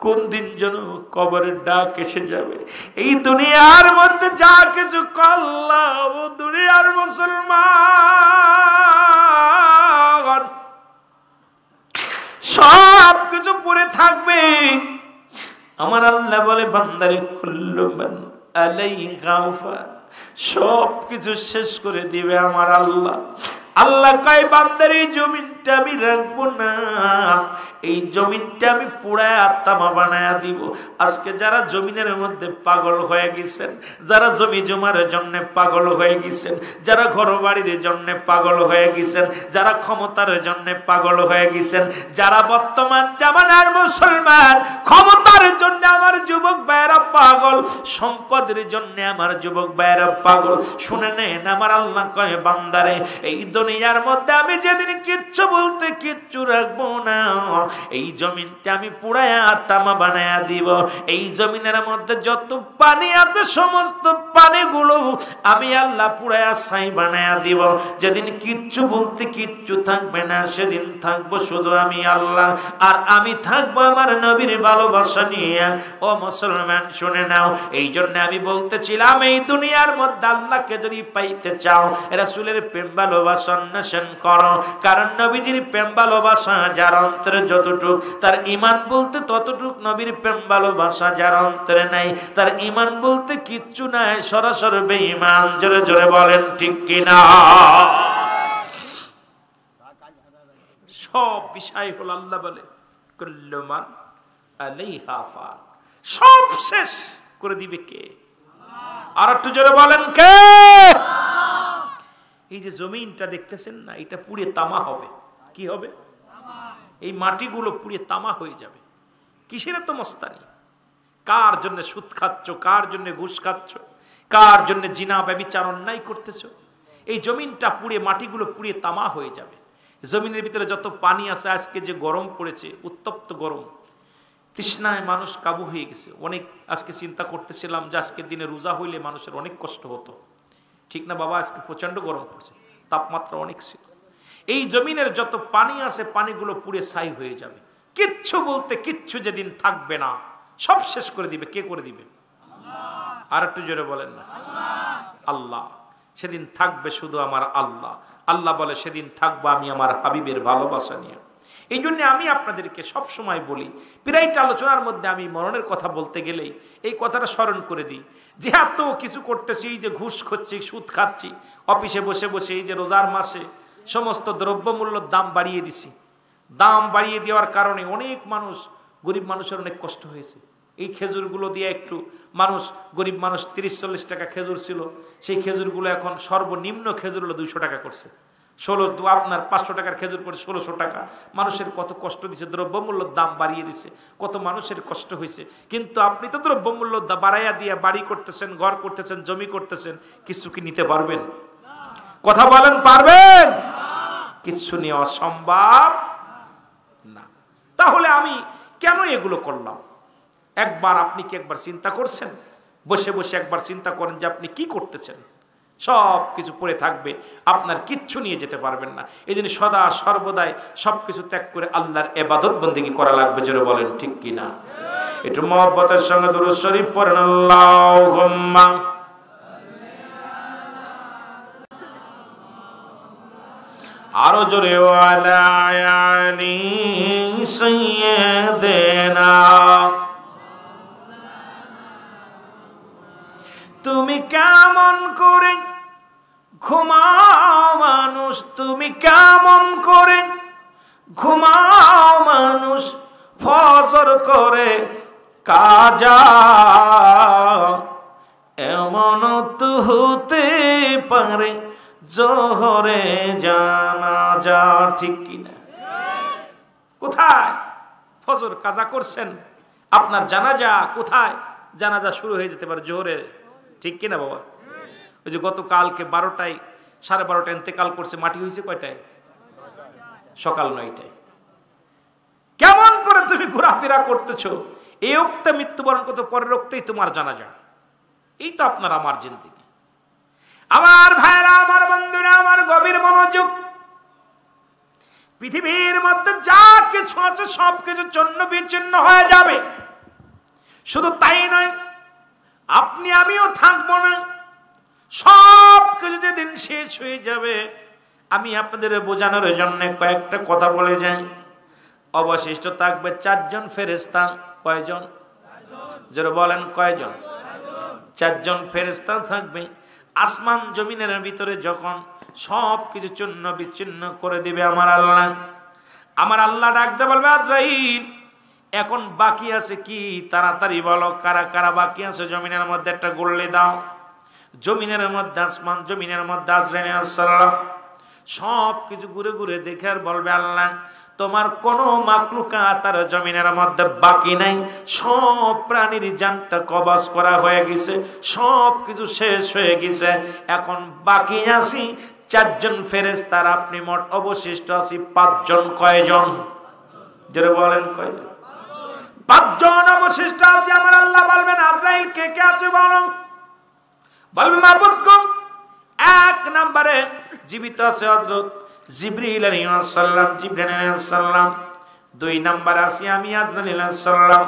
কোন দিন যেন কবরের ডাক এসে যাবে। এই দুনিয়ার মধ্যে যা কিছু আল্লাহ, ও দুনিয়ার মুসলমান সব কিছু পড়ে থাকবে। আমার আল্লাহ বলে বান্দারে কুল্লু মান আলাইহা ফান, সব কিছু শেষ করে দিবে আমার আল্লাহ। আল্লাহ কয় বান্দার এই জমিনটা আমি রাখবো না, এই জমিনটা আমি পুরায় আত্মা বানায়া দিব। আজকে যারা জমিনের মধ্যে পাগল হয়ে গেছেন, যারা জমি জমার জন্য পাগল হয়ে গেছেন, যারা ঘর বাড়ির জন্য পাগল হয়ে গেছেন, যারা ক্ষমতার জন্য পাগল হয়ে গেছেন, যারা বর্তমান জামানার মুসলমান ক্ষমতার জন্য আমার যুবক ভাইয়েরা পাগল, সম্পদের জন্য আমার যুবক ভাইয়েরা পাগল, শুনে নেন আমার আল্লাহ কয় বান্দারে এই দুনিয়ার মধ্যে আমি যেদিন কিচ্ছু বলতে কিচ্ছু রাখবো না, এই জমিনটা আমি পুরায়া তামা বানায়া দিব। এই জমিনের মধ্যে যত পানি আছে সমস্ত পানিগুলো আমি আল্লাহ পুরায়া ছাই বানায়া দিব। যেদিন কিচ্ছু বলতে কিচ্ছু থাকবে না, সেদিন থাকবো শুধু আমি আল্লাহ, আর আমি থাকবো আমার নবীর ভালোবাসা নিয়ে। ও মুসলমান শুনে নাও, এই জন্য আমি বলতেছিলাম এই দুনিয়ার মধ্যে আল্লাহকে যদি পাইতে চাও, রাসূলের প্রেম ভালোবাসা অন্বেষণ করো। কারণ নবীজির প্রেম ভালোবাসা যার অন্তরে যতটুক, তার ঈমান বলতে ততটুক। নবীর প্রেম ভালোবাসা যার অন্তরে নাই, তার ঈমান বলতে কিচ্ছু নাই, সরাসরি বেঈমান। জোরে জোরে বলেন ঠিক কিনা? সব বিষয় হল আল্লাহ বলে কুল্লু মান আলাইহা ফান, সব শেষ করে দিবে কে? আর একটু জোরে বলেন কে? এই যে জমিনটা দেখতেছেন না, এটা পুড়ে তামা হবে। কি হবে? এই মাটিগুলো পুড়ে তামা হয়ে যাবে। কিসের তো মস্তানি? কার জন্য সুদ খাচ্ছ, কার জন্য ঘুষ খাচ্ছ, কার জন্য জিনা ব্যভিচার অন্যায় করতেছ? এই জমিনটা পুড়ে, মাটিগুলো পুড়ে তামা হয়ে যাবে। জমিনের ভিতরে যত পানি আছে, আজকে যে গরম পড়েছে, উত্তপ্ত গরম, তৃষ্ণায় মানুষ কাবু হয়ে গেছে। অনেক আজকে চিন্তা করতেছিলাম যে আজকের দিনে রোজা হইলে মানুষের অনেক কষ্ট হতো, ঠিক না বাবা? আজকে প্রচন্ড গরম পড়ছে, তাপমাত্রা অনেক ছিল। এই জমিনের যত পানি আছে, পানিগুলো পুড়ে ছাই হয়ে যাবে। কিচ্ছু বলতে কিচ্ছু যেদিন থাকবে না, সব শেষ করে দিবে। কে করে দিবে? আর একটু জোরে বলেন না। আল্লাহ। সেদিন থাকবে শুধু আমার আল্লাহ। আল্লাহ বলে সেদিন থাকবো আমি আমার হাবিবের ভালোবাসা নিয়ে। এই জন্য আমি আপনাদেরকে সব সময় বলি, প্রায় আলোচনার মধ্যে আমি মরণের কথা বলতে গেলেই এই কথাটা স্মরণ করে দিই, যে এত কিছু করতেছি, এই যে ঘুষ খাচ্ছি, সুদ খাচ্ছি, অফিসে বসে বসে, এই যে রোজার মাসে সমস্ত দ্রব্যমূল্যের দাম বাড়িয়ে দিছি। দাম বাড়িয়ে দেওয়ার কারণে অনেক মানুষ, গরিব মানুষের অনেক কষ্ট হয়েছে। এই খেজুরগুলো দিয়ে একটু মানুষ, গরিব মানুষ 30-40 টাকা খেজুর ছিল, সেই খেজুরগুলো এখন সর্বনিম্ন খেজুর হলো 200 টাকা করছে। আপনার 500 টাকার খেজুর করে 1600 টাকা। মানুষের কত কষ্ট দিছে, দ্রব্যমূল্যের দাম বাড়িয়ে দিছে, কত মানুষের কষ্ট হয়েছে। কিন্তু আপনি তো দ্রব্যমূল্য বাড়াইয়া দিয়ে বাড়ি করতেছেন, ঘর করতেছেন, জমি করতেছেন, কিছু কি নিতে পারবেন? কথা বলেন, পারবেন? কিছু নেওয়া সম্ভব না। তাহলে আমি কেন এগুলো করলাম? একবার আপনি কি একবার চিন্তা করছেন? বসে বসে একবার চিন্তা করেন যে আপনি কি করতেছেন। সব কিছু পড়ে থাকবে, আপনার কিচ্ছু নিয়ে যেতে পারবেন না। এই জন্য সদা সর্বদাই সবকিছু ত্যাগ করে আল্লাহর ইবাদত বন্দেগী করা লাগবে। জোরে বলেন ঠিক কিনা? একটু মহব্বতের সঙ্গে দুরূদ শরীফ পড়েন। আল্লাহুম্মা আরো জোরে ওয়ালা আলি সাইয়্যিদিনা। তুমি কেমন করে ঘুমাও মানুষ, তুমি কেমন করে ঘুমাও মানুষ, ফজর করে কাজা, এমন তো হতে পারে জোহরে জানাজা, ঠিক কিনা? কোথায়? ফজর কাজা করছেন, আপনার জানাজা কোথায়? জানাজা শুরু হয়ে যেতে পারে জোহরে, ঠিক কিনা বাবা? ওই যে গতকালকে 12টায় 12:30 ইন্তেকাল করছে, মাটি হয়েছে কয়টায়? সকাল 9টায়। কেমন করে তুমি ঘোরাফেরা করতেছো? এই ওক্তে মৃত্যুবরণ করতে, পরের ওক্তেই তোমার জানাজা। এই তো আপনার আমার জিন্দেগি। আমার ভাইরা, আমার বন্ধুরা, আমার গভীর মনোযোগ। পৃথিবীর মধ্যে যা কিছু আছে সবকিছু চন্ন বিচ্ছিন্ন হয়ে যাবে। শুধু তাই নয়, আপনি আমিও থাকবো না। সবকিছু যেদিন শেষ হয়ে যাবে, আমি আপনাদের বোঝানোর জন্য কয়েকটা কথা বলে যাই। অবশিষ্ট থাকবে 4 জন ফেরেশতা। কয়জন? যারা বলেন কয়জন? 4 জন ফেরেশতা থাকবে। আসমান জমিনের ভিতরে যখন সবকিছু চূর্ণ বিচ্ছিন্ন করে দিবে আমার আল্লাহ ডাকতে বলবে, আজরাইল এখন বাকি আছে কি? তাড়াতাড়ি বলো, কারা কারা বাকি আছে জমিনের মধ্যে একটা গোল্লি দাও। জমিনের মধ্যে, আসমান জমিনের মধ্যে আজরাইল আলাইহিস সালাম সব কিছু ঘুরে ঘুরে দেখে আর বলবে, আল্লাহ তোমার কোন মাকলুকাত আর জমিনের মধ্যে বাকি নাই। সব প্রাণীর জানটা কবজ করা হয়ে গেছে, সব কিছু শেষ হয়ে গেছে। এখন বাকি আছি 4 জন ফেরেশতা, আপনি মোট অবশিষ্ট আছি 5 জন। কয়জন? যারা বলেন কয়জন? 5 জন অবশিষ্ট আছে। আমার আল্লাহ বলবেন, আজরাইল কে কে আছে বলো। বলবে, মাবুদ গো, 1 নম্বরে জীবিত আছে হযরত জিবরিল আলাইহিস সালাম, জিবরিল আলাইহিস সালাম। 2 নম্বর আছি আমি, আজরাইল আলাইহিস সালাম।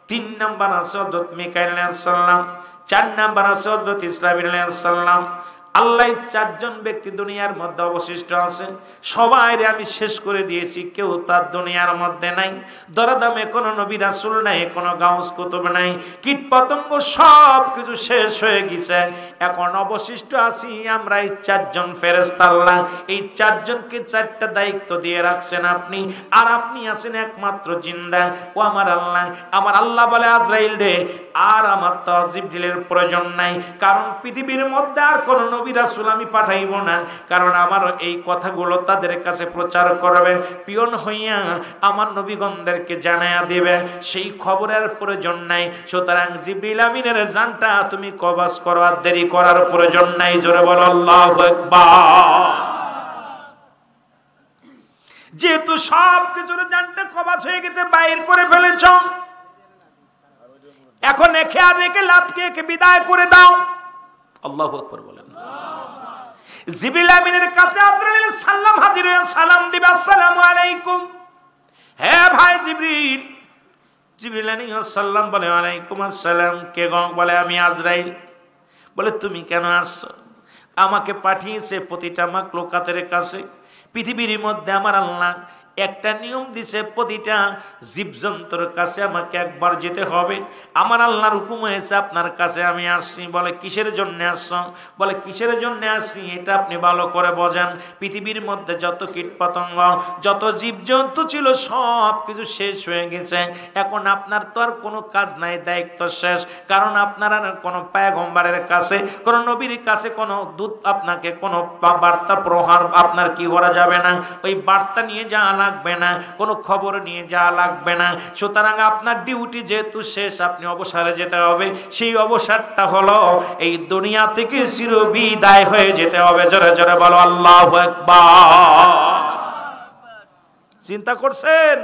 3 নম্বর আছে হযরত মিকাইল আলাইহিস সালাম। 4 নম্বর আছে হযরত ইসরাফিল আলাইহিস সালাম। আল্লাহ 4 জন ব্যক্তি দুনিয়ার মধ্যে অবশিষ্ট আছে। সবাইরে আমি শেষ করে দিয়েছি, কেউ তার দুনিয়ার মধ্যে নাই। দরদামে কোনো নবী রাসূল নাই, কোনো গাউস কুতুব নাই, কীট পতঙ্গ সব কিছু শেষ হয়ে গেছে। এখন অবশিষ্ট আছি আমরা এই 4 জন ফেরেশতা। আল্লাহ এই 4 জনকে 4টা দায়িত্ব দিয়ে রাখছেন আপনি, আর আপনি আছেন একমাত্র জিন্দা। ও আমার আল্লাহ বলে, আজরাইল রে, আর আমার তো জিবরিলের প্রয়োজন নাই, কারণ পৃথিবীর মধ্যে আর কোনো নবী রাসূল আমি পাঠাইব না, কারণ আমার এই কথাগুলো তাদের কাছে প্রচার করবে, পিয়ন হইয়া আমার নবীগণদেরকে জানায়া দিবে, সেই খবরের প্রয়োজন নাই। সুতরাং জিবরিল আমিনের জানটা তুমি কবজ করো, আর দেরি করার প্রয়োজন নাই। জোরে বলো আল্লাহু আকবার। যেহেতু সব কিছুর জানটা কবজ হয়ে গেছে, বাইর করে ফেলেছ, এখন একে আর রেখে লাভকে একে বিদায় করে দাও। আল্লাহু আকবার বলেন। জিবরিল আমিনের কাছে আজরাইল সালাম হাজির হয়ে সালাম দিবে, আসসালামু আলাইকুম। হে ভাই জিবরিল। জিবরিল আলাইহিস সালাম বলে, ওয়ালাইকুম আসসালাম। কে গো? বলে, আমি আজরাইল। বলে, তুমি কেন আসছো? আমাকে পাঠিয়েছে প্রতিটা মাখলুকাতের কাছে। পৃথিবীর মধ্যে আমার আল্লাহ একটা নিয়ম দিছে, প্রতিটা জীবজন্তুর কাছে আমাকে একবার যেতে হবে। আমার আল্লাহর হুকুম হয়েছে আপনার কাছে আমি আসছি। বলে, কিসের জন্য আসছো? বলে, কিসের জন্য আসছি এটা আপনি ভালো করে বোঝেন। পৃথিবীর মধ্যে যত কীটপতঙ্গ, যত জীবজন্তু ছিল সব কিছু শেষ হয়ে গেছে। এখন আপনার তো আর কোনো কাজ নাই, দায়িত্ব শেষ। কারণ আপনার আর কোনো পয়গম্বরের কাছে, কোনো নবীর কাছে কোনো দূত আপনাকে কোনো বার্তা প্রহার আপনার কি করা যাবে না, ওই বার্তা নিয়ে যাওয়া লাগবে না, কোনো খবর নিয়ে যাওয়া লাগবে না। সুতরাং আপনার ডিউটি যেহেতু শেষ, আপনি অবসরে যেতে হবে। সেই অবসরটা হলো এই দুনিয়া থেকে চিরবিদায় হয়ে যেতে হবে। জোরে জোরে বলো আল্লাহু আকবার। চিন্তা করছেন?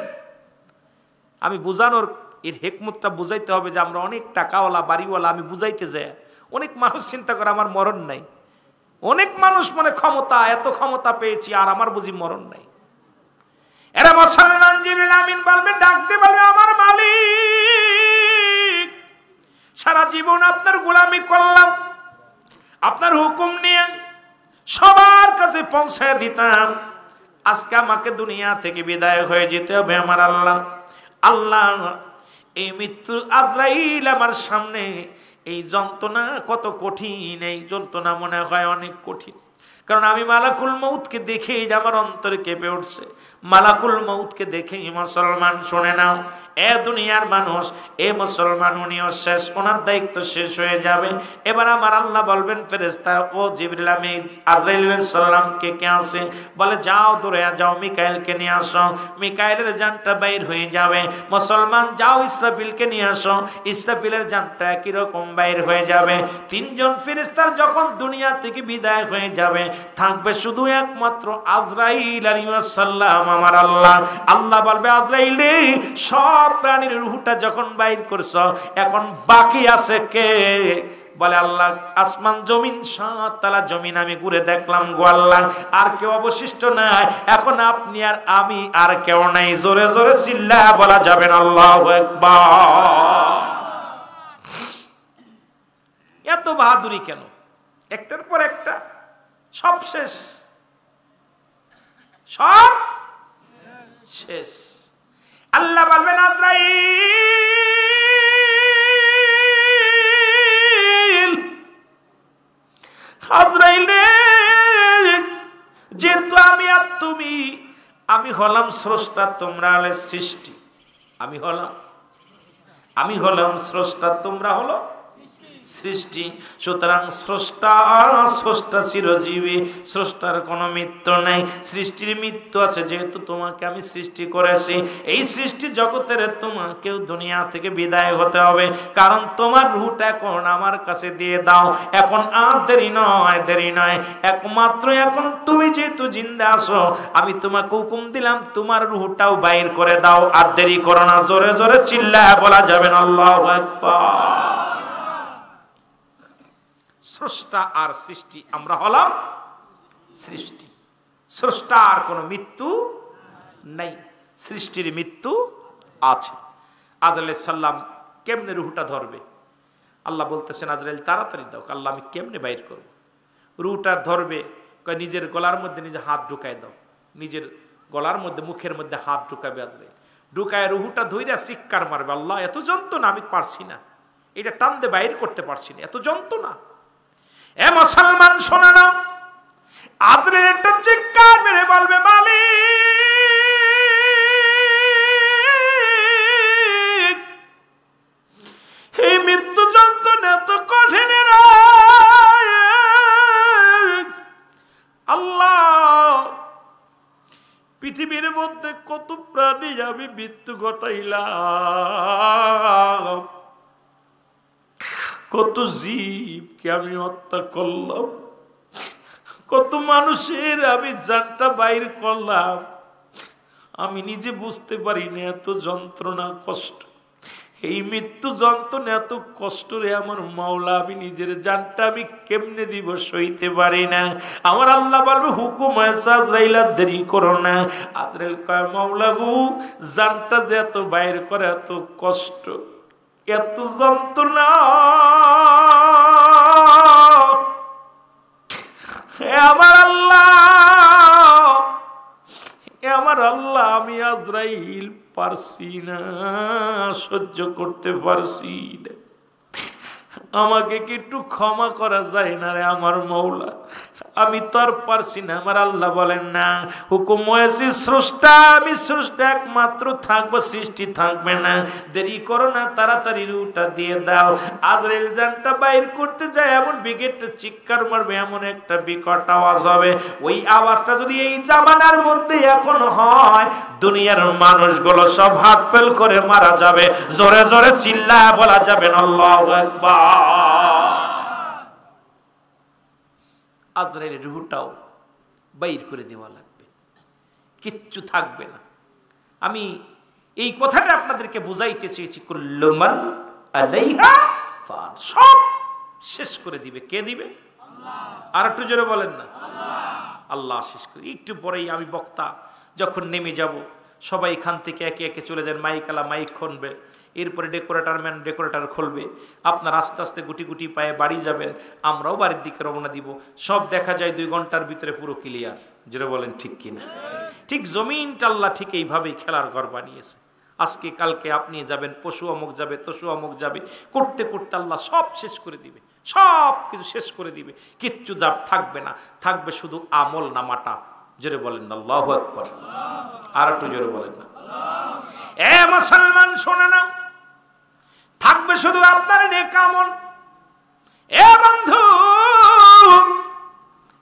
আমি বুঝানোর এর হিকমতটা বুঝাইতে হবে যে আমরা অনেক টাকাওয়ালা বাড়িওয়ালা, আমি বুঝাইতে যাই অনেক মানুষ চিন্তা করে আমার মরণ নাই। অনেক মানুষ মনে ক্ষমতা, এত ক্ষমতা পেয়েছি আর আমার বুঝি মরণ নাই। এরা মুসলমান জিবরিল আমিন বলবে, ডাকতে বলবে, আমার মালিক, সারা জীবন আপনার গোলামি করলাম, আপনার হুকুম নিয়ে সবার কাছে পৌঁছায় দিতাম। আজকে আমাকে দুনিয়া থেকে বিদায় হয়ে যেতে হবে। আমার আল্লাহ এই মৃত্যু আজরাইল আমার সামনে, এই যন্ত্রণা কত কঠিন, এই যন্ত্রণা মনে হয় অনেক কঠিন। কারণ আমি মালাকুল মউতকে দেখেই আমার অন্তরে কেঁপে উঠছে। মালাকুল মউতকে দেখেই মুসলমান শুনে নাও, এ দুনিয়ার মানুষ, এ মুসলমান, উনিও শেষ, ওনার দায়িত্ব শেষ হয়ে যাবে। এবার আমার আল্লাহ বলবেন ফেরেশতা, ও জিবরিল, আমি আজরাইল আলাইহিস সালামকে কে আছে? বলে যাও, দূরে যাও, মিকাইলকে নিয়ে আসো। মিকাইলের জানটা বাইর হয়ে যাবে। মুসলমান, যাও ইসরাফিলকে নিয়ে আসো। ইসরাফিলের জানটা একই রকম বাইর হয়ে যাবে। তিনজন ফেরেশতার যখন দুনিয়া থেকে বিদায় হয়ে যাবে, থাকবে শুধু একমাত্র আজরাইল আলাইহিস সালাম। আমার আল্লাহ বলবে, আজরাইল, সব প্রাণীর রূহটা যখন বাইর করছো, এখন বাকি আছে কে? বলে আল্লাহ, আসমান জমিন, 7 তলা জমিন আমি ঘুরে দেখলাম গো আল্লাহ, আর কেউ অবশিষ্ট নাই। এখন আপনি আর আমি, আর কেউ নাই। জোরে জোরে চিল্লায়া বলা যাবে না আল্লাহু আকবার। এত বাহাদুরি কেন? একটার পর একটা সব শেষ, সব শেষ। আল্লাহ বলবেন, আজরাইল, যেহেতু আমি আর তুমি, আমি হলাম স্রষ্টা, তোমরা হলে সৃষ্টি। আমি হলাম স্রষ্টা, তোমরা হলো সৃষ্টি। সুতরাং স্রষ্টা চিরজীবী, স্রষ্টার কোনো মৃত্যু নেই। সৃষ্টির মৃত্যু আছে, যেহেতু তোমাকে আমি সৃষ্টি করেছি। এই সৃষ্টি জগতের তোমাকেও দুনিয়া থেকে বিদায় হতে হবে, কারণ তোমার রূহটা এখন আমার কাছে দিয়ে দাও। এখন আর দেরি নয়, একমাত্র এখন তুমি যেহেতু জিন্দা আছো, আমি তোমাকে হুকুম দিলাম, তোমার রূহটাও বাইর করে দাও। আর দেরি করো না। জোরে জোরে চিল্লায়া বলা যাবে না আল্লাহু আকবার। স্রষ্টা আর সৃষ্টি, আমরা হলাম সৃষ্টি। স্রষ্টার কোনো মৃত্যু নাই, সৃষ্টির মৃত্যু আছে। আজরাইল সাল্লাম কেমনে রুহটা ধরবে? আল্লাহ বলতেছেন, আজরাইল তাড়াতাড়ি দাও। আল্লাহ, আমি কেমনে বাইর করব? রুহটা ধরবে, নিজের গলার মধ্যে নিজে হাত ঢুকায় দাও। নিজের গলার মধ্যে, মুখের মধ্যে হাত ঢুকাবে আজরাইল। ঢুকায় রুহটা ধইরা চিৎকার মারবে, আল্লাহ এত যন্ত্রণা, আমি পারছি না, এটা টান দিয়ে বাইর করতে পারছি না, এত যন্ত্রণা। এ মুসলমান, শোনা নাও, আজরাইল একটা চিৎকার মেরে বলবে, মালিক, এই মৃত্যু যন্ত্রণা এত কঠিন রে আল্লাহ। পৃথিবীর মধ্যে কত প্রাণী আমি মৃত্যু ঘটাইলাম, কত জীবকে আমি হত্যা করলাম, কত মানুষের আমি জানটা বাইর করলাম, আমি নিজে বুঝতে পারি না এত যন্ত্রণা কষ্ট। এই মৃত্যু যন্ত্রণা এত কষ্ট রে আমার মাওলা, আমি নিজের জানটা আমি কেমনে দিব, সইতে পারি না। আমার আল্লাহ বলবে, হুকুম হয়েছে আজরাইল, দেরি করো না। আজরাইল কয়, মাওলা গো, জানটা যে এত বাইর করে, এত কষ্ট, এত যন্ত্রণা, আমার আল্লাহ, আমি আজরাইল পারছি না, সহ্য করতে পারছি না, আমাকে কি একটু ক্ষমা করা যায় না রে আমার মৌলা? আমি তো আর পারছি না। আমার আল্লাহ বলেন, না, হুকুম হয়েছে স্রষ্টা, আমি স্রষ্টা একমাত্র থাকবো, সৃষ্টি থাকবে না। দেরি করো না, তাড়াতাড়ি রুহটা দিয়ে দাও। আজরাইল জানটা বাইর করতে যায়, এমন বিকট চিৎকার মারবে, এমন একটা বিকট আওয়াজ হবে, ওই আওয়াজটা যদি এই জামানার মধ্যে এখন হয়, দুনিয়ার মানুষগুলো সব হাত ফেল করে মারা যাবে। জোরে জোরে চিল্লায়া বলা যাবে না আল্লাহু আকবার। আজরাইলের রূহটাও বাইর করে দেওয়া লাগবে, কিচ্ছু থাকবে না। আমি এই কথাটা আপনাদেরকে বুঝাইতে চেয়েছি, কুল্লু মান আলাইহা ফান, সব শেষ করে দিবে। কে দিবে? আল্লাহ। আর একটু জোরে বলেন না, আল্লাহ শেষ করে। একটু পরেই আমি বক্তা যখন নেমে যাব, সবাই এখান থেকে একে একে চলে যান, মাইকালা মাইক খুলবে, এরপরে ডেকোরেটর খুলবে, আপনার আস্তে আস্তে গুটি গুটি পায়ে বাড়ি যাবেন, আমরাও বাড়ির দিকে রওনা দিব। সব দেখা যায় 2 ঘন্টার ভিতরে পুরো ক্লিয়ার। যেটা বলেন ঠিক কিনা? ঠিক জমিনটা আল্লাহ ঠিক এইভাবেই খেলার ঘর বানিয়েছে। আজকে কালকে আপনি যাবেন, পশু অমুক যাবে, তসু অমুক যাবে, করতে করতে আল্লাহ সব শেষ করে দিবে, সব কিছু শেষ করে দিবে, কিচ্ছু থাকবে না, থাকবে শুধু আমল নামাটা। জোরে বলেন না আল্লাহু আকবার। আর একটু জোরে বলেন না। এ মুসলমান শুনে নাও, থাকবে শুধু আপনার নেক আমল। এ বন্ধু,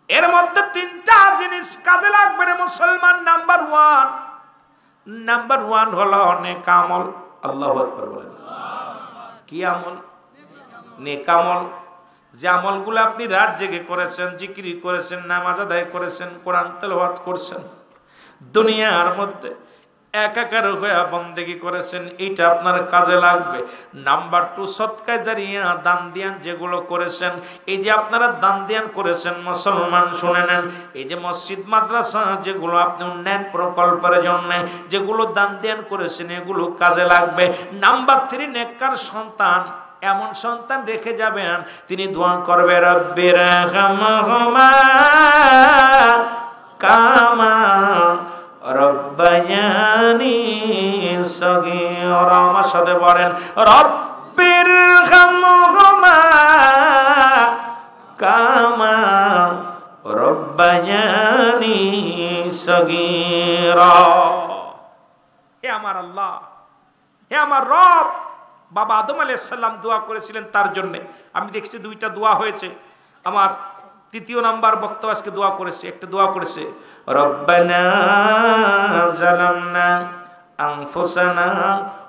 এর মধ্যে তিনটা জিনিস কাজে লাগবে রে মুসলমান। নাম্বার ওয়ান হলো নেক আমল। আল্লাহু আকবার বলেন। কি আমল? নেক আমল। যে আমলগুলো আপনি রাত জেগে করেছেন, জিকির করেছেন, নামাজ আদায় করেছেন, কোরআন তেলাওয়াত করছেন, দুনিয়ার মধ্যে একাকার হয়ে বন্দেগী করেছেন, এইটা আপনার কাজে লাগবে। নাম্বার টু, সদকা জারিয়া, দান দিয়ান যেগুলো করেছেন, এই যে আপনারা দান দিয়ান করেছেন মুসলমান শুনে নেন, এই যে মসজিদ মাদ্রাসা যেগুলো আপনি উন্নয়ন প্রকল্পের জন্য যেগুলো দান দিয়ান করেছেন, এগুলো কাজে লাগবে। নাম্বার থ্রি, নেককার সন্তান, এমন সন্তান রেখে যাবেন তিনি দোয়া করবে রব্বির রহমহুমা কামা রব্বায়ানি সগীরা। আমার সাথে বলেন রব্বির রহমহুমা কামা রব্বায়ানি সগীরা। হে আমার আল্লাহ, হে আমার রব। বাবা আদম আলাইহিস সালাম দোয়া করেছিলেন তার জন্য। আমি দেখছি দুইটা দোয়া হয়েছে। আমার তৃতীয় নাম্বার বক্তা আজকে দোয়া করেছে, একটা দোয়া করেছে রব্বানা জালামনা আনফুসানা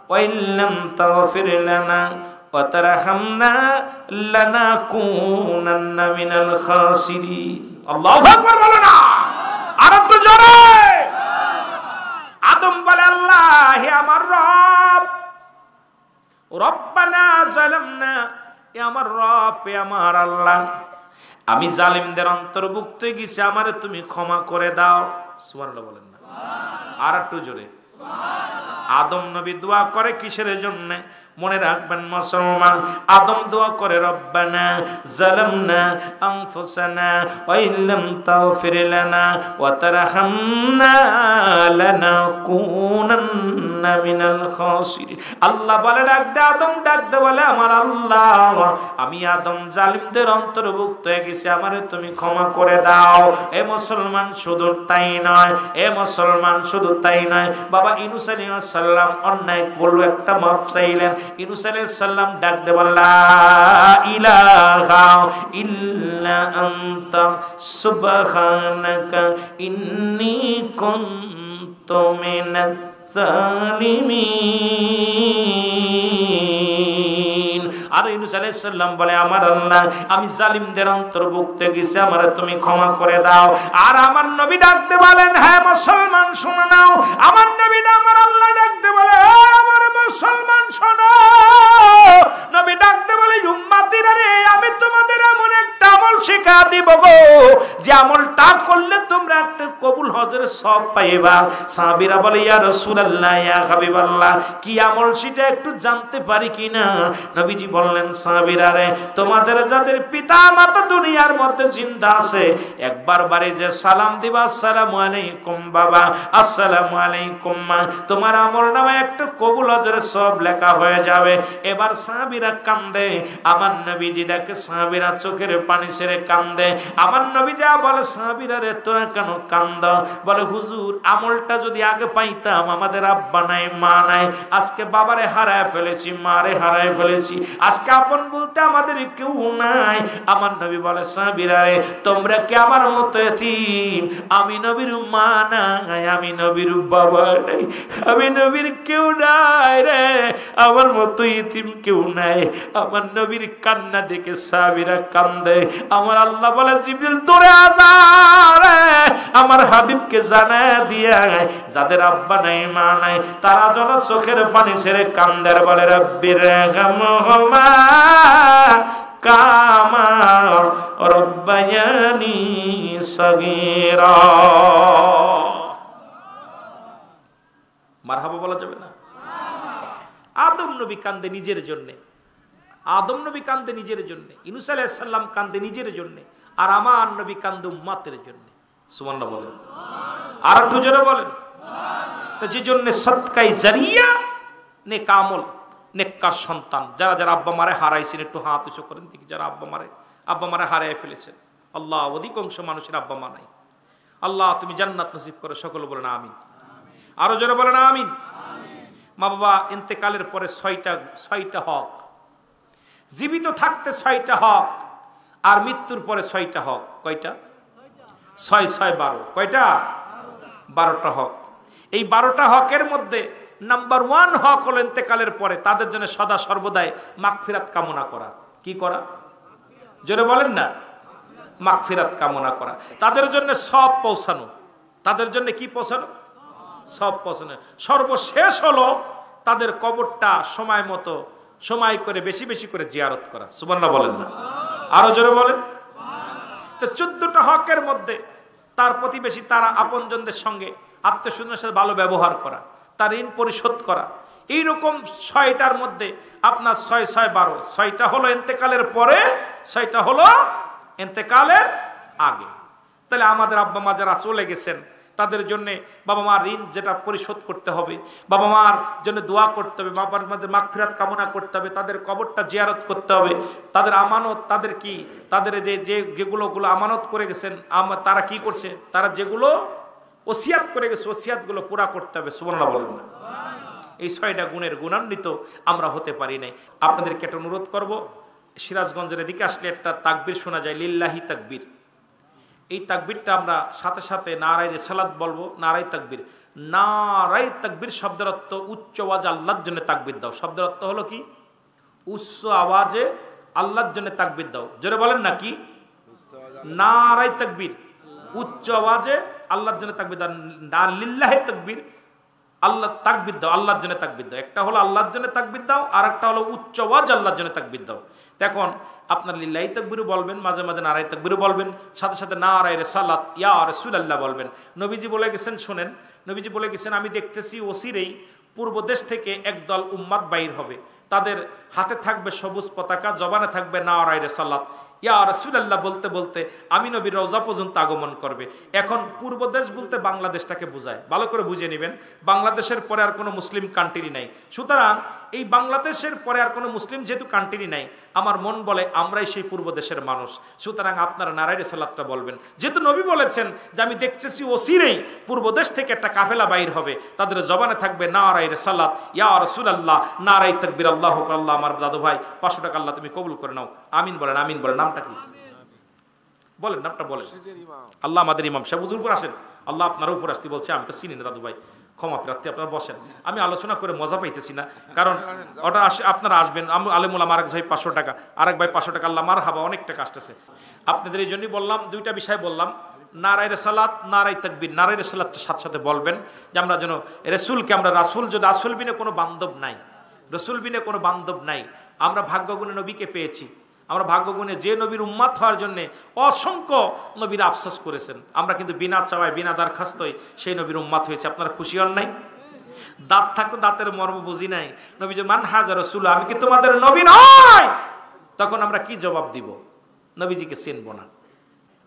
ওয়া ইল্লাম তাগফির লানা ওয়া তারহামনা লানাকুনান্না মিনাল খাসিরিন। আল্লাহু আকবার বলো না, আর একটু জোরে। আদম বলে আল্লাহ, হে আমার রব, রব্বানা জালামনা, এ আমার রব, এ আমার আল্লাহ, আমি জালিমদের অন্তর্ভুক্ত হয়ে গেছি, আমারে তুমি ক্ষমা করে দাও। সুবহানাল্লাহ বলেন না, আর একটু জোরে। আদম নবী দোয়া করে কিসের জন্য? মনে রাখবেন মুসলমান, আদম দোয়া করে রব্বানা জালামনা আনফুসানা ওয়া ইল্লাম তাগফির লানা ওয়া তারহামনা লানাকুনান্না মিনাল খাসিরিন। আল্লাহ বলে ডাক দে, আদম ডাক দে, বলে আমার আল্লাহ, আমি আদম জালিমদের অন্তর্ভুক্ত হয়ে গেছি, আমারে তুমি ক্ষমা করে দাও। এ মুসলমান শুধু তাই নয়, এ মুসলমান শুধু তাই নয়, বাবা ইউনূস আলাইহিস সালাম অন্যায় বলল, একটা মাপ চাইলেন। ইউনূস আলাইহিস সালাম ডাক দে বললেন লা ইলাহা ইল্লা আনতা সুবহানাকা ইন্নী কুনতু মিনাজ জালিমিন। আর ইউনূস আলাইহিস সালাম বলে আমার আল্লাহ, আমি জালিমদের অন্তর্ভুক্ত গেছি, আমারে তুমি ক্ষমা করে দাও। আর আমার নবী ডাকতে বলেন, হ্যাঁ মুসলমান শুনে নাও, আমার নবী না আমার আল্লাহ ডাকতে বলে, আমার মুসলমান শোনো। নবী ডাকতে বলে উম্মতিরা রে, আমি তোমাদের এমন একটা আমল শিখা দিব গো, যে আমলটা করলে তোমরা একটা কবুল হজের সওয়াব পাইবা। সাহাবীরা বলে ইয়া রাসূলুল্লাহ, ইয়া হাবিবাল্লাহ, কি আমল সেটা একটু জানতে পারি কিনা? নবীজি বললেন, সাহাবীরা রে, তোমাদের যাদের পিতা মাতা দুনিয়ার মধ্যে জিন্দা আছে, একবার বাড়ি যে সালাম দিবা, আসসালামু আলাইকুম বাবা, আসসালামু আলাইকুম মা, তোমার আমলনামায় একটা কবুল হজের সওয়াব লেখা হয়ে যাবে। এবার সাহাবীরা কান্দে, আমার নবীজি দেখে সাহাবীরা চোখের পানি ছেড়ে কান্দে। আমার নবী যা বলে, সাহাবীরা রে তোরা কেন কান্দ? বলে হুজুর, আমলটা যদি আগে পাইতাম, আমাদের আব্বা নাই মা নাই, আজকে বাবারে হারায় ফেলেছি, মারে হারায় ফেলেছি, আজকে আপন বলতে আমাদের কেউ নাই। আমার নবী বলে, সাহাবীরা রে তোমরা কি আমার মতো এতিম? আমি নবীর মা নাই, আমি নবীর বাবা নাই, আমি নবীর কেউ নাই রে, আমার মতো এতিম কেউ নাই। আমার নবীর কান্না দেখে সাহাবীরা কান্দে। আমার আল্লাহ বলে, জিবরিল দৌড়ে আযা রে, আমার হাবিবকে জানায় দিয়া যাদের আব্বা নাই মা নাই, তারা যেন চোখের পানি ছেড়ে কান্দে, বলে রব্বির রহমহুমা কামা রব্বায়ানি সগীরা। মারহাবা বলা যাবে না? আদম নবী কান্দে নিজের জন্য, আদম নবী কান্দে নিজের জন্য, ইউনূস আলাইহিস সালাম কান্দে নিজের জন্য, আর আমার নবী কান্দে উম্মতের জন্য। সুবহানাল্লাহ বলেন, আর একটু জোরে বলেন। তো যে জন্য সদকায়ে জারিয়া, নেক আমল, নেককার সন্তান, যারা যারা আব্বা মারে হারাইছেন একটু হাত উঁচু করেন দেখি, যারা আব্বা মারে হারাই ফেলেছেন। আল্লাহ, অধিকাংশ মানুষের আব্বা মা নাই। আল্লাহ তুমি জান্নাত নসিব করো, সকলে বলেন আমিন। আরো জোরে বলেন আমিন। মা বাবা ইন্তেকালের পরে ছয়টা হক, জীবিত থাকতে 6টা হক, আর মৃত্যুর পরে 6টা হক। কয়টা? 6 6 12। কয়টা? 12টা হক। এই 12টা হকের মধ্যে নাম্বার 1 হক হলো ইন্তেকালের পরে তাদের জন্য সদা সর্বদাই মাগফিরাত কামনা করা। কি করা? জোরে বলেন না। মাগফিরাত কামনা করা, তাদের জন্য সব পৌঁছানো। তাদের জন্য কি পৌঁছানো? সব পৌঁছানো। সর্বশেষ হলো তাদের কবরটা সময় মতো সময় করে বেশি বেশি করে জিয়ারত করা। সুবহানাল্লাহ বলেন না, আরো জোরে বলেন। তো 14টা হকের মধ্যে তার প্রতিবেশী, তারা আপনজনদের সঙ্গে আত্মীয়স্বজনের সাথে ভালো ব্যবহার করা, তার ঋণ পরিশোধ করা, এইরকম 6টার মধ্যে আপনার 6 6 12। 6টা হলো ইন্তেকালের পরে, 6টা হলো ইন্তেকালের আগে। তাহলে আমাদের আব্বা মা যারা চলে গেছেন তাদের জন্য বাবা মার ঋণ যেটা পরিশোধ করতে হবে, বাবা মার জন্য দোয়া করতে হবে, বাবার মাঝে মাগফিরাত কামনা করতে হবে, তাদের কবরটা জিয়ারত করতে হবে, তাদের আমানত, তাদের কি, তাদের যেগুলো আমানত করে গেছেন, তারা কি করছে, তারা যেগুলো ওসিয়াত করে গেছে ওসিয়াতগুলো পুরা করতে হবে। সুবহানাল্লাহ বলেন না। এই 6টা গুণের গুণান্বিত আমরা হতে পারি নাই। আপনাদেরকে একটা অনুরোধ করব, সিরাজগঞ্জের দিকে আসলে একটা তাকবীর শোনা যায়, লিল্লাহি তাকবীর। এই তাকবীরটা আমরা সাথে সাথে নারায়ে রিসালাত বলবো। নারায়ে তাকবীর, নারায়ে তাকবীর শব্দের অর্থ উচ্চ আওয়াজে আল্লাহর জন্য তাকবীর দাও। শব্দের অর্থ হলো কি? উচ্চ আওয়াজে আল্লাহর জন্য তাকবীর দাও। জোরে বলেন না কি? নারায়ে তাকবীর, উচ্চ আওয়াজে আল্লাহর জন্য তাকবীর দাও। না লিল্লাহি তাকবীর, আল্লাহ তাকবীর দাও, আল্লাহর জন্য তাকবীর দাও। একটা হলো আল্লাহর জন্য তাকবীর দাও, আর একটা হলো উচ্চ আওয়াজ আল্লাহর জন্য তাকবীর দাও। এখন আপনার লিল্লাহি তাকবীরও বলবেন, মাঝে মাঝে নারায়ে তাকবীরও বলবেন, সাথে সাথে নারায়ে রিসালাত ইয়া রাসূলুল্লাহ বলবেন। নবীজি বলে গেছেন, শোনেন, নবীজি বলে গেছেন, আমি দেখতেছি অচিরেই পূর্ব দেশ থেকে একদল উম্মাত বাইর হবে, তাদের হাতে থাকবে সবুজ পতাকা, জবানে থাকবে নারায়ে রিসালাত ইয়া রাসূলুল্লাহ বলতে বলতে আমি নবীর রওজা পর্যন্ত আগমন করবে। এখন পূর্ব দেশ বলতে বাংলাদেশটাকে বোঝায়, ভালো করে বুঝে নেবেন। বাংলাদেশের পরে আর কোনো মুসলিম কান্ট্রি নাই। সুতরাং এই বাংলাদেশের পরে আর কোনো মুসলিম যেহেতু কান্ট্রি নাই, আমার মন বলে আমরাই সেই পূর্ব দেশের মানুষ। সুতরাং আপনারা নারায়ে রিসালাতটা বলবেন, যেহেতু নবী বলেছেন যে আমি দেখতেছি অচিরেই পূর্ব দেশ থেকে একটা কাফেলা বাইর হবে, তাদের জবানে থাকবে নারায়ে রিসালাত ইয়া রাসূলুল্লাহ, নারায়ে তাকবীর, আল্লাহু আকবার। আল্লাহ, আমার দাদু ভাই 500 টাকা আল্লাহ তুমি কবুল করে নাও। আমিন বলেন, আমিন বলেন। নামটা কি বলেন? নামটা বলেন। আল্লাহ আমাদের ইমাম সাহেব হুজুর উপর আসেন। আল্লাহ আপনার উপর আসতে বলছে, আমি তো চিনি না দাদু ভাই, ক্ষমা প্রার্থী, আপনারা বসেন। আমি আলোচনা করে মজা পাইতেছি না, কারণ ওটা আপনারা আসবেন। আলেমুল আরেক ভাই 500 টাকা, আরেক ভাই 500 টাকা। আল্লাহ মার হাবা, অনেক টাকা আসতেছে। আপনাদের এই জন্যই বললাম, 2টা বিষয় বললাম, নারায়ে রিসালাত, নারায়ে তাকবীর। নারায়ে রিসালাতের সাথে সাথে বলবেন যে আমরা যেন রাসূলকে, আমরা রাসূল, যদি রাসূল বিনে কোনো বান্ধব নাই, রাসূল বিনে কোনো বান্ধব নাই। আমরা ভাগ্যগুণে নবীকে পেয়েছি, আমরা ভাগ্যগুণে যে নবীর উম্মাত হওয়ার জন্য অসংখ্য নবীর আফসোস করেছেন, আমরা কিন্তু বিনা চাওয়ায় বিনা দরখাস্তই সেই নবীর উম্মাত হয়েছে। আপনারা খুশি হন নাই? দাঁত থাকতে দাঁতের মর্ম বুঝি নাই। নবী যে মান হাজা রাসূল, আমি কি তোমাদের নবী নই? তখন আমরা কি জবাব দিব? নবীজিকে চিনব না।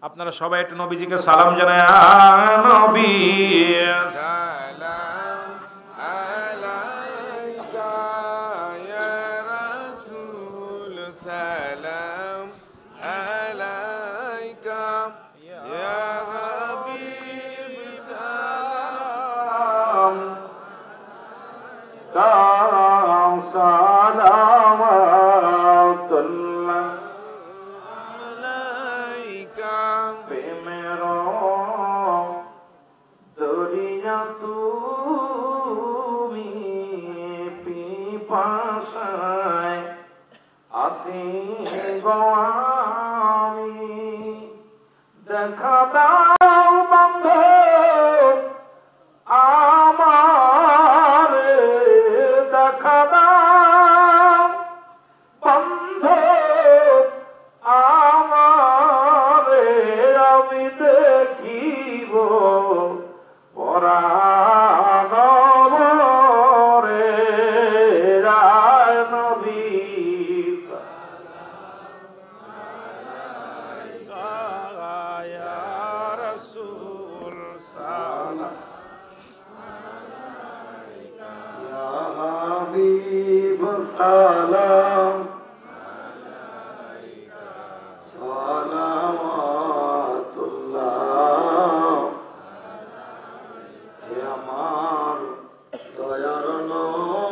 আপনারা সবাই একটু নবীজিকে সালাম জানায়, নবী সালাম আলাইকা ইয়া রাসূল, সালাম আলাইকা ইয়া হাবিব, সালাম সালাওয়াতুল্লাহ আলাইকা। প্রেমের দরিয়া তুমি, পিপাসায় আসি গো আমি, দেখা দাও বন্ধু আমার, দেখা দাও বন্ধু আমার, আমি দেখিব পরাণ রে, রায় নবী সালাম সালাওয়াতুল্লাহ, হে আমার দয়ার নবী।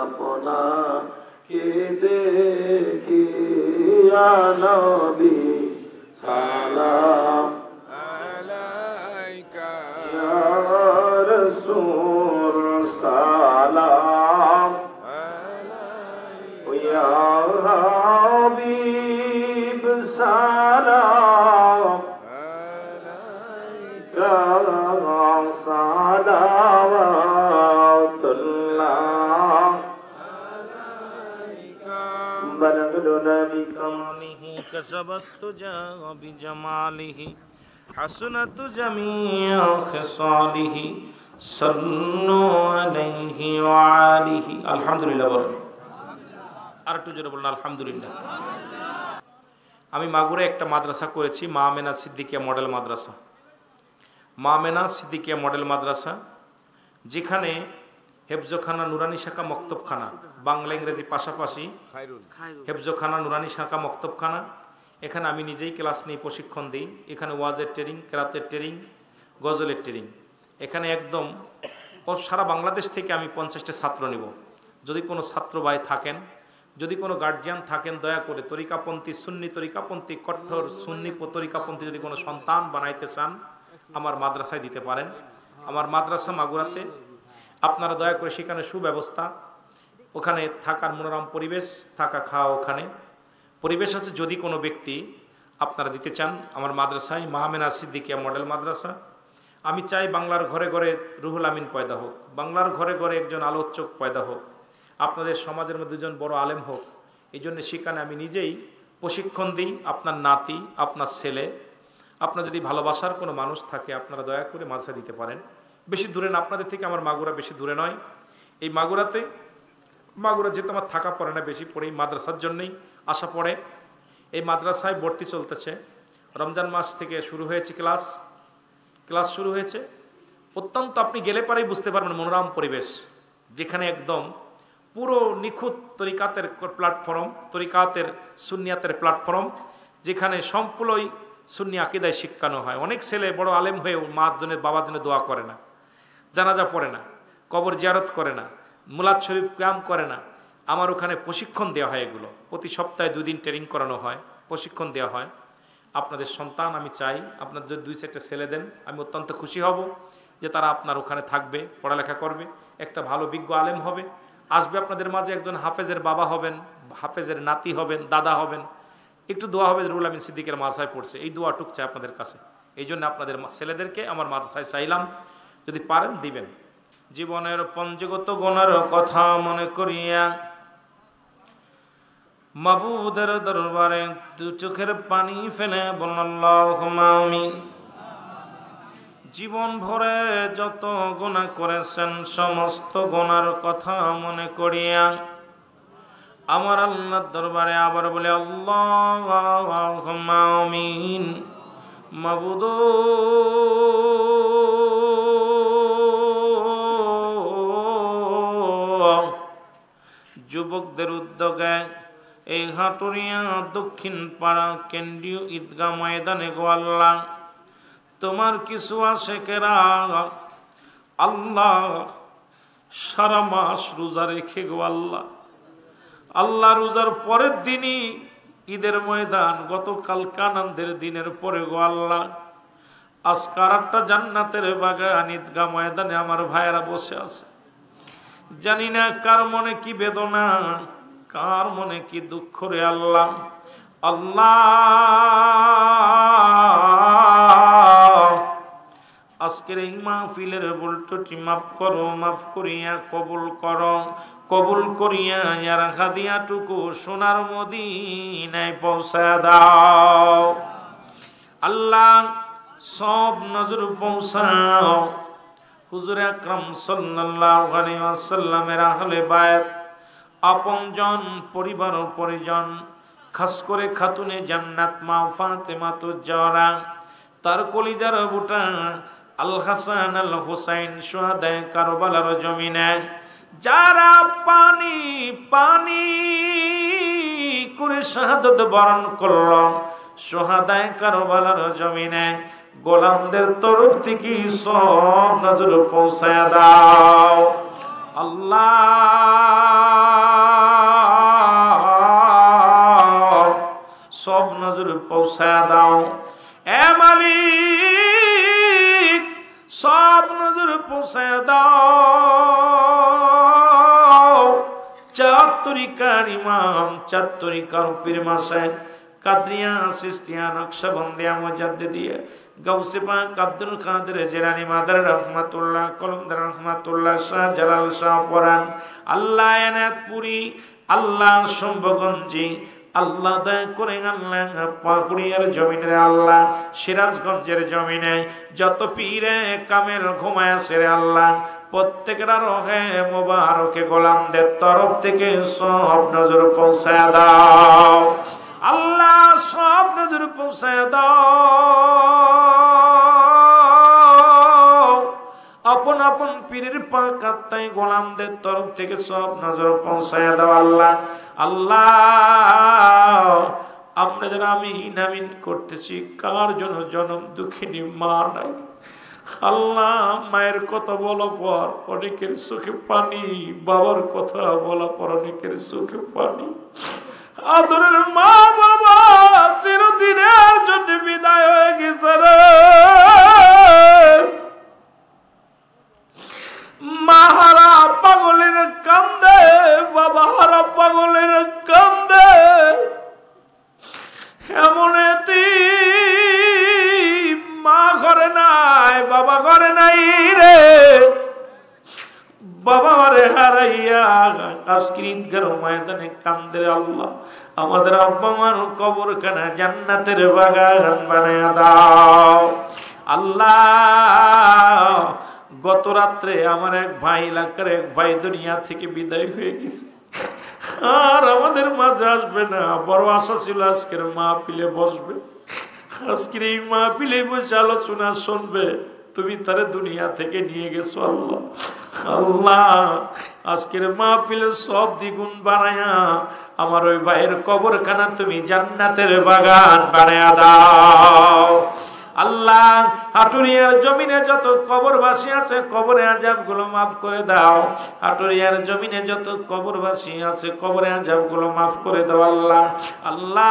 আপনাকে দেখিয়া নবী সালাম আলাইকা ইয়া রাসূল সালাম আলাইকা ইয়া হাবিব সালাম আলাইকা সালাওয়াতুল্লাহ আলাইকা বলগনা বিকামিহি কসবত জা বিজামালিহি হাসনাত জামিআ খিসালিহি সাল্লু আলাইহি ওয়া আলিহি আলহামদুলিল্লাহ বলেন আর একটু জোরে বলুন আলহামদুলিল্লাহ। আমি মাগুরে একটা মাদ্রাসা করেছি, মা আমেনা সিদ্দিকিয়া মডেল মাদ্রাসা। মা আমেনা সিদ্দিকিয়া মডেল মাদ্রাসা, যেখানে হেফজখানা, নুরানি শাখা, মক্তবখানা, বাংলা ইংরেজি পাশাপাশি হেফজখানা, নুরানি শাখা, মক্তবখানা। এখানে আমি নিজেই ক্লাস নিয়ে প্রশিক্ষণ দিই। এখানে ওয়াজের ট্রেনিং, কেরাতের ট্রেনিং, গজলের ট্রেনিং। এখানে একদম সারা বাংলাদেশ থেকে আমি 50টা ছাত্র নেব। যদি কোনো ছাত্র ভাই থাকেন, যদি কোনো গার্জিয়ান থাকেন, দয়া করে তরিকাপন্থী, সুন্নি তরিকাপন্থী, কঠোর সুন্নি তরিকাপন্থী যদি কোনো সন্তান বানাইতে চান, আমার মাদ্রাসায় দিতে পারেন। আমার মাদ্রাসা মাগুরাতে, আপনারা দয়া করে সেখানে সুব্যবস্থা, ওখানে থাকার মনোরম পরিবেশ, থাকা খাওয়া ওখানে পরিবেশ আছে। যদি কোনো ব্যক্তি আপনারা দিতে চান আমার মাদ্রাসায়, মা আমেনা সিদ্দিকিয়া মডেল মাদ্রাসা। আমি চাই বাংলার ঘরে ঘরে রুহুল আমিন পয়দা হোক, বাংলার ঘরে ঘরে একজন আলোচক পয়দা হোক, আপনাদের সমাজের মধ্যে দুজন বড় আলেম হোক। এই জন্য সেখানে আমি নিজেই প্রশিক্ষণ দিই। আপনার নাতি, আপনার ছেলে, আপনার যদি ভালোবাসার কোনো মানুষ থাকে, আপনারা দয়া করে মাদ্রাসা দিতে পারেন। বেশি দূরে না, আপনাদের থেকে আমার মাগুরা বেশি দূরে নয়। এই মাগুরাতে, মাগুরা যেহেতু আমার থাকা পড়ে না, বেশি পড়ে এই মাদ্রাসার জন্যই আসা পড়ে। এই মাদ্রাসায় ভর্তি চলতেছে, রমজান মাস থেকে শুরু হয়েছে ক্লাস শুরু হয়েছে। অত্যন্ত আপনি গেলে পারেই বুঝতে পারবেন মনোরম পরিবেশ, যেখানে একদম পুরো নিখুঁত তরিকাতের প্ল্যাটফর্ম, তরিকাতের সুন্নিয়াতের প্ল্যাটফর্ম, যেখানে সম্পূর্ণই সুন্নি আকীদায় শিক্ষানো হয়। অনেক ছেলে বড় আলেম হয়েও মার জন্য, বাবার জন্য দোয়া করে না, জানাজা পড়ে না, কবর জিয়ারত করে না, মুলাদ শরীফ ক্যাম্প করে না। আমার ওখানে প্রশিক্ষণ দেওয়া হয়, এগুলো প্রতি সপ্তাহে 2 দিন ট্রেনিং করানো হয়, প্রশিক্ষণ দেওয়া হয়। আপনাদের সন্তান আমি চাই, আপনার যদি 2-4টা ছেলে দেন, আমি অত্যন্ত খুশি হব যে তারা আপনার ওখানে থাকবে, পড়ালেখা করবে, একটা ভালো বিজ্ঞ আলেম হবে, আসবে আপনাদের মাঝে, একজন হাফেজের বাবা হবেন, হাফেজের নাতি হবেন, দাদা হবেন। একটু দোয়া হবে, রুহুল আমিন সিদ্দিকের মাদ্রাসায় পড়ছে, এই দোয়াটুক চাই আপনাদের কাছে। এই জন্য আপনাদের ছেলেদেরকে আমার মাদ্রাসায় চাইলাম, যদি পারেন দিবেন। জীবনের পঞ্জগত গুনার কথা মনে করিয়া মাবুদের দরবারে 2 চোখের পানি ফেলে বলুন আল্লাহুম্মা আমিন। জীবন ভরে যত গুনাহ করেছেন, সমস্ত গুনার কথা মনে করিয়া আমার আল্লাহর দরবারে আবার বলে আল্লাহুম্মা আমিন। মাবুদ, যুবকদের উদ্যোগে এই হাটুরিয়া দক্ষিণ পাড়া কেন্দ্রীয় ঈদগাহ ময়দানে গো আল্লাহ, তোমার কিছু আশেকেরা আল্লাহ সারা মাস রোজা রেখে গো আল্লাহ, আল্লাহ রোজার পরের দিনই ঈদের ময়দান, গতকাল আনন্দের দিনের পরে গো আল্লাহ, আজকার একটা জান্নাতের বাগান ঈদগাহ ময়দানে আমার ভাইয়েরা বসে আছে। জানি না কার মনে কি বেদনা, কার মনে কি দুঃখ রে আল্লাহ। আল্লাহ, আজকের এই মাহফিলের ভুলটি মাফ করো, মাফ করিয়া কবুল করো, কবুল করিয়া ইয়ার হাদিয়াটুকু সোনার মদিনায় পৌঁছা দাও। আল্লাহ, সব নজর পৌঁছাও হুজুর আকরাম সাল্লাল্লাহু আলাইহি ওয়াসাল্লামের আহলে বায়াত, আপনজন, পরিবার ও পরিজন, খাস করে খাতুনে জান্নাত মা ফাতেমাতুজ জাহরা, তার কলিজার বুটা আল হাসান আল হুসাইন শুহাদায়ে কারবালার জমিনে যারা পানি পানি করে শাহাদাত বরণ করল, শুহাদায়ে কারবালার জমিনে গোলামদের তরফ থেকে সব নজর পৌঁছায়া দাও। আল্লাহ, পৌঁছায় দাও। এ মালিক, সব নজর পৌঁছায় দাও। চার তরিকার ইমাম, চার তরিকার পীর মাশায়েখ, কাদরিয়া, সিস্তিয়া, নকশবন্দিয়া, মুজাদ্দিদিয়া, গাউসে পাক আব্দুল কাদের জিলানী মাদার রহমাতুল্লাহ, কলমদার রহমাতুল্লাহ, শাহ জালাল শাহ পরান, আল্লাহ এনায়তপুরি, আল্লাহ শম্ভগঞ্জি, আল্লাহ দয়া করে আল্লাহ পাকুড়িয়ার জমিনে, আল্লাহ সিরাজগঞ্জের জমিনে যত পীরে কামেল ঘুমায় আছে রে আল্লাহ, প্রত্যেকের রহে মোবারকে গোলামদের তরফ থেকে সব নজর পৌঁছায় দাও। আল্লাহ সব নজর পৌঁছায় দাও। আপন আপন পীরের পাক আত্মায় গোলামদের তরফ থেকে সব নজর পৌঁছায় দাও। আল্লাহ আল্লাহ, আমরা যারা আমিন করতেছি, কার জন্য জনম দুঃখিনী মা নাই আল্লাহ, মায়ের কথা বলা পর অনেকের চোখে পানি, বাবার কথা বলা পর অনেকের চোখে পানি। আদরের মা বাবা চিরদিনের জন্য বিদায় হয়ে গেছে রে। মাহারা পাগলের কান্দে, বাবা হারা পাগলের কান্দে। এমন মা ঘরে নাই, বাবা ঘরে নাই রে। বাবা রে হারাইয়া আজকের ঈদগার ময়দানে কান্দে আল্লাহ, আমাদের আব্বা মার কবরখানা জান্নাতের বাগান বানায়া দাও। আল্লাহ গত রাত্রে আমার এক ভাই, এলাকার এক ভাই দুনিয়া থেকে বিদায় হয়ে গেছে, আর আমাদের মাঝে আসবে না। বড় আশা ছিল আজকের মাহফিলে বসবে, আজকের এই মাহফিলে বসে আলোচনা শুনবে। তুমি তারে দুনিয়া থেকে নিয়ে গেছো আল্লাহ। আল্লাহ আজকের মাহফিলের সব দ্বিগুণ বানায়া আমার ওই ভাইয়ের কবরখানা তুমি জান্নাতের বাগান বানায়া দাও। আল্লাহ হাটুরিয়ার জমিনে যত কবরবাসী আছে, কবরে আযাব গুলো মাফ করে দাও। হাটুরিয়ার জমিনে যত কবরবাসী আছে, কবরে আযাব গুলো মাফ করে দাও। আল্লাহ আল্লাহ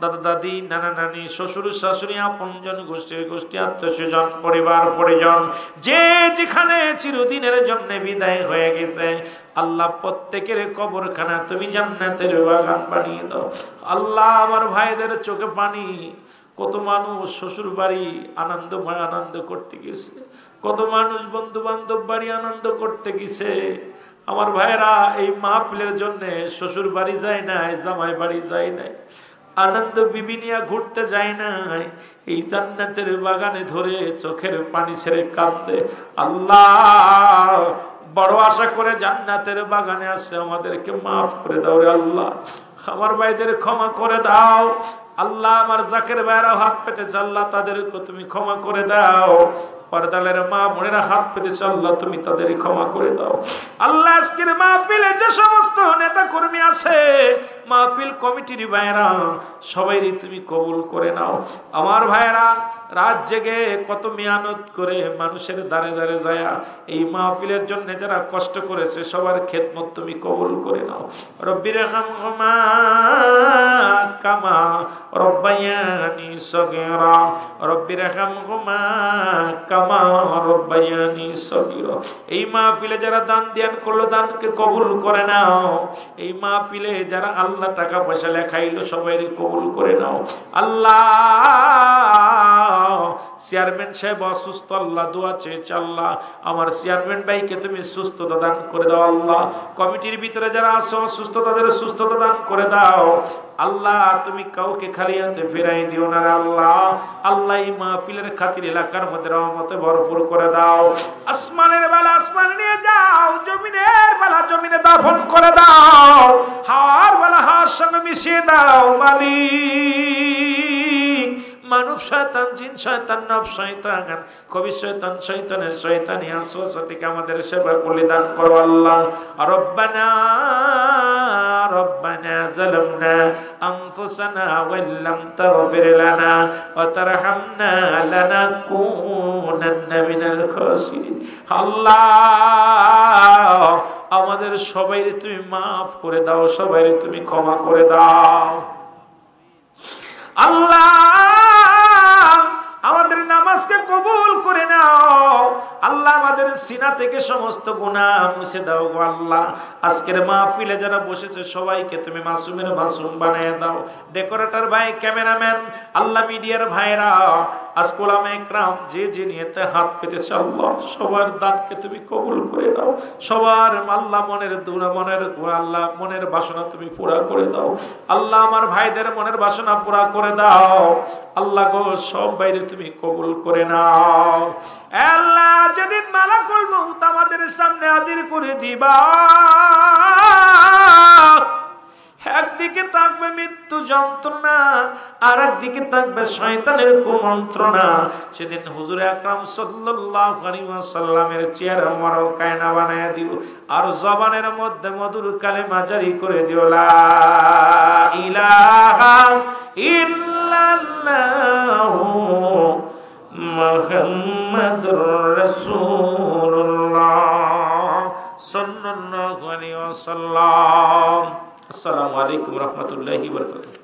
দাদা দাদি, নানা নানি, শ্বশুর শাশুড়ি, আপনজন, গোষ্ঠী আত্মীয়স্বজন, পরিবার পরিজন, যে যেখানে চিরদিনের জন্য বিদায় হয়ে গেছে, আল্লাহ প্রত্যেকের কবরখানা তুমি জান্নাতের বাগান বানিয়ে দাও। আল্লাহ আমার ভাইদের চোখে পানি। কত মানুষ শ্বশুর বাড়ি আনন্দ করতে গেছে, কত মানুষ বন্ধু বান্ধব বাড়ি আনন্দ করতে গেছে। আমার ভাইরা এই মাহফিলের জন্য শ্বশুর বাড়ি যায় নাই, জামাই বাড়ি যায় নাই, আনন্দ বিবিনিয়া ঘুরতে যায় নাই, এই জান্নাতের বাগানে ধরে চোখের পানি ছেড়ে কান্দে। আল্লাহ বড় আশা করে জান্নাতের বাগানে আসছে, আমাদেরকে মাফ করে দাও রে আল্লাহ। আমার ভাইদের ক্ষমা করে দাও আল্লাহ। আমার জাকের ভাইরা হাত পেতেছে আল্লাহ, তাদেরকে তুমি ক্ষমা করে দাও। পর্দালের মা বোনেরা হাত পেতেছে আল্লাহ, তুমি তাদের ক্ষমা করে দাও। আল্লাহ আজকের মাহফিলে যে সমস্ত নেতা কর্মী আছে, মাহফিল কমিটির ভাইরা, সবাইরই তুমি কবুল করে নাও। আমার ভাইরা রাত জেগে কত মেহনত করে মানুষের দ্বারে দ্বারে যায় এই মাহফিলের জন্য যারা কষ্ট করেছে, সবার খেদমত তুমি কবুল করে নাও। রব্বির রহমহুমা কামা রব্বায়ানি সগীরা, রব্বির রহমহুমা কামা রব্বায়ানি সগীরা। এই মাহফিলে যারা দান ধ্যান করলো, দানকে কবুল করে নাও। এই মাহফিলে যারা আল্লাহ টাকা পয়সা লেখাইলো, সবাই কবুল করে নাও। আল্লাহ চেয়ারম্যান সাহেব অসুস্থ, আল্লাহ দোয়া চেয়েছে আল্লাহ, আমার চেয়ারম্যান ভাইকে তুমি সুস্থতা দান করে দাও আল্লাহ। কমিটির ভিতরে যারা আছে অসুস্থ, তাদের সুস্থতা দান করে দাও আল্লাহ। তুমি কাউকে খালি হাতে ফেরাই দিও না আল্লাহ। আল্লাহ এই মাহফিলের খাতির এলাকার মধ্যে রহমতে ভরপুর করে দাও। আসমানের বেলা আসমান নিয়ে যাও, জমিনের বেলা জমিনে দাফন করে দাও, হাওয়ার বেলা হাওয়ার সঙ্গে মিশিয়ে দাও মালিক। মানব শয়তান, জিন শয়তান, নফস শয়তান, কবি শয়তান, শয়তানের শয়তানি ওয়াসওয়াসা থেকে আমাদের সেবা কল্যাণ করো আল্লাহ। রব্বানা রব্বানা যালামনা আনফুসানা ওয়া ইল্লাম তাগফির লানা ওয়া তারহামনা লানাকুনান্না মিনাল খাসিরিন। আল্লাহ আমাদের সবাইরে তুমি মাফ করে দাও, সবাইরে তুমি ক্ষমা করে দাও। আল্লাহ আমাদের নামাজকে কবুল করে নাও। আল্লাহ আমাদের সিনা থেকে সমস্ত গুনাহ মুছে দাও গো আল্লাহ। আজকের মাহফিলে যারা বসেছে সবাইকে তুমি মাসুমের মাসুম বানিয়ে দাও। ডেকোরেটর ভাই, ক্যামেরাম্যান, আল্লাহ মিডিয়ার ভাইরা, আজকে ওলামা ইকরাম যে যে নিয়তে হাত পেতেছে আল্লাহ সবার দানকে তুমি কবুল করে দাও। সবার আল্লাহ মনের দুরা মনের আল্লাহ মনের বাসনা তুমি পুরা করে দাও। আল্লাহ আমার ভাইদের মনের বাসনা পুরা করে দাও। আল্লাহ গো সব বাইরে তুমি কবুল করে নাও। আল্লাহ যেদিন মালাকুল মউত আমাদের সামনে হাজির করে দিবা, একদিকে থাকবে মৃত্যু যন্ত্রণা, আর একদিকে থাকবে শয়তানের কুমন্ত্রণা। সেদিন হুজুর আকরাম সাল্লাল্লাহু আলাইহি ওয়াসাল্লামের চেহারা মোবারক আয়না বানায়া দিও, আর জবানের মধ্যে মধুর কালেমা জারি করে দিও, লা ইলাহা ইল্লাল্লাহু মুহাম্মাদুর রাসূলুল্লাহ সাল্লাল্লাহু আলাইহি ওয়াসাল্লাম। আসসালামু আলাইকুম রহমতুল্লাহি ওয়া বারাকাতুহু।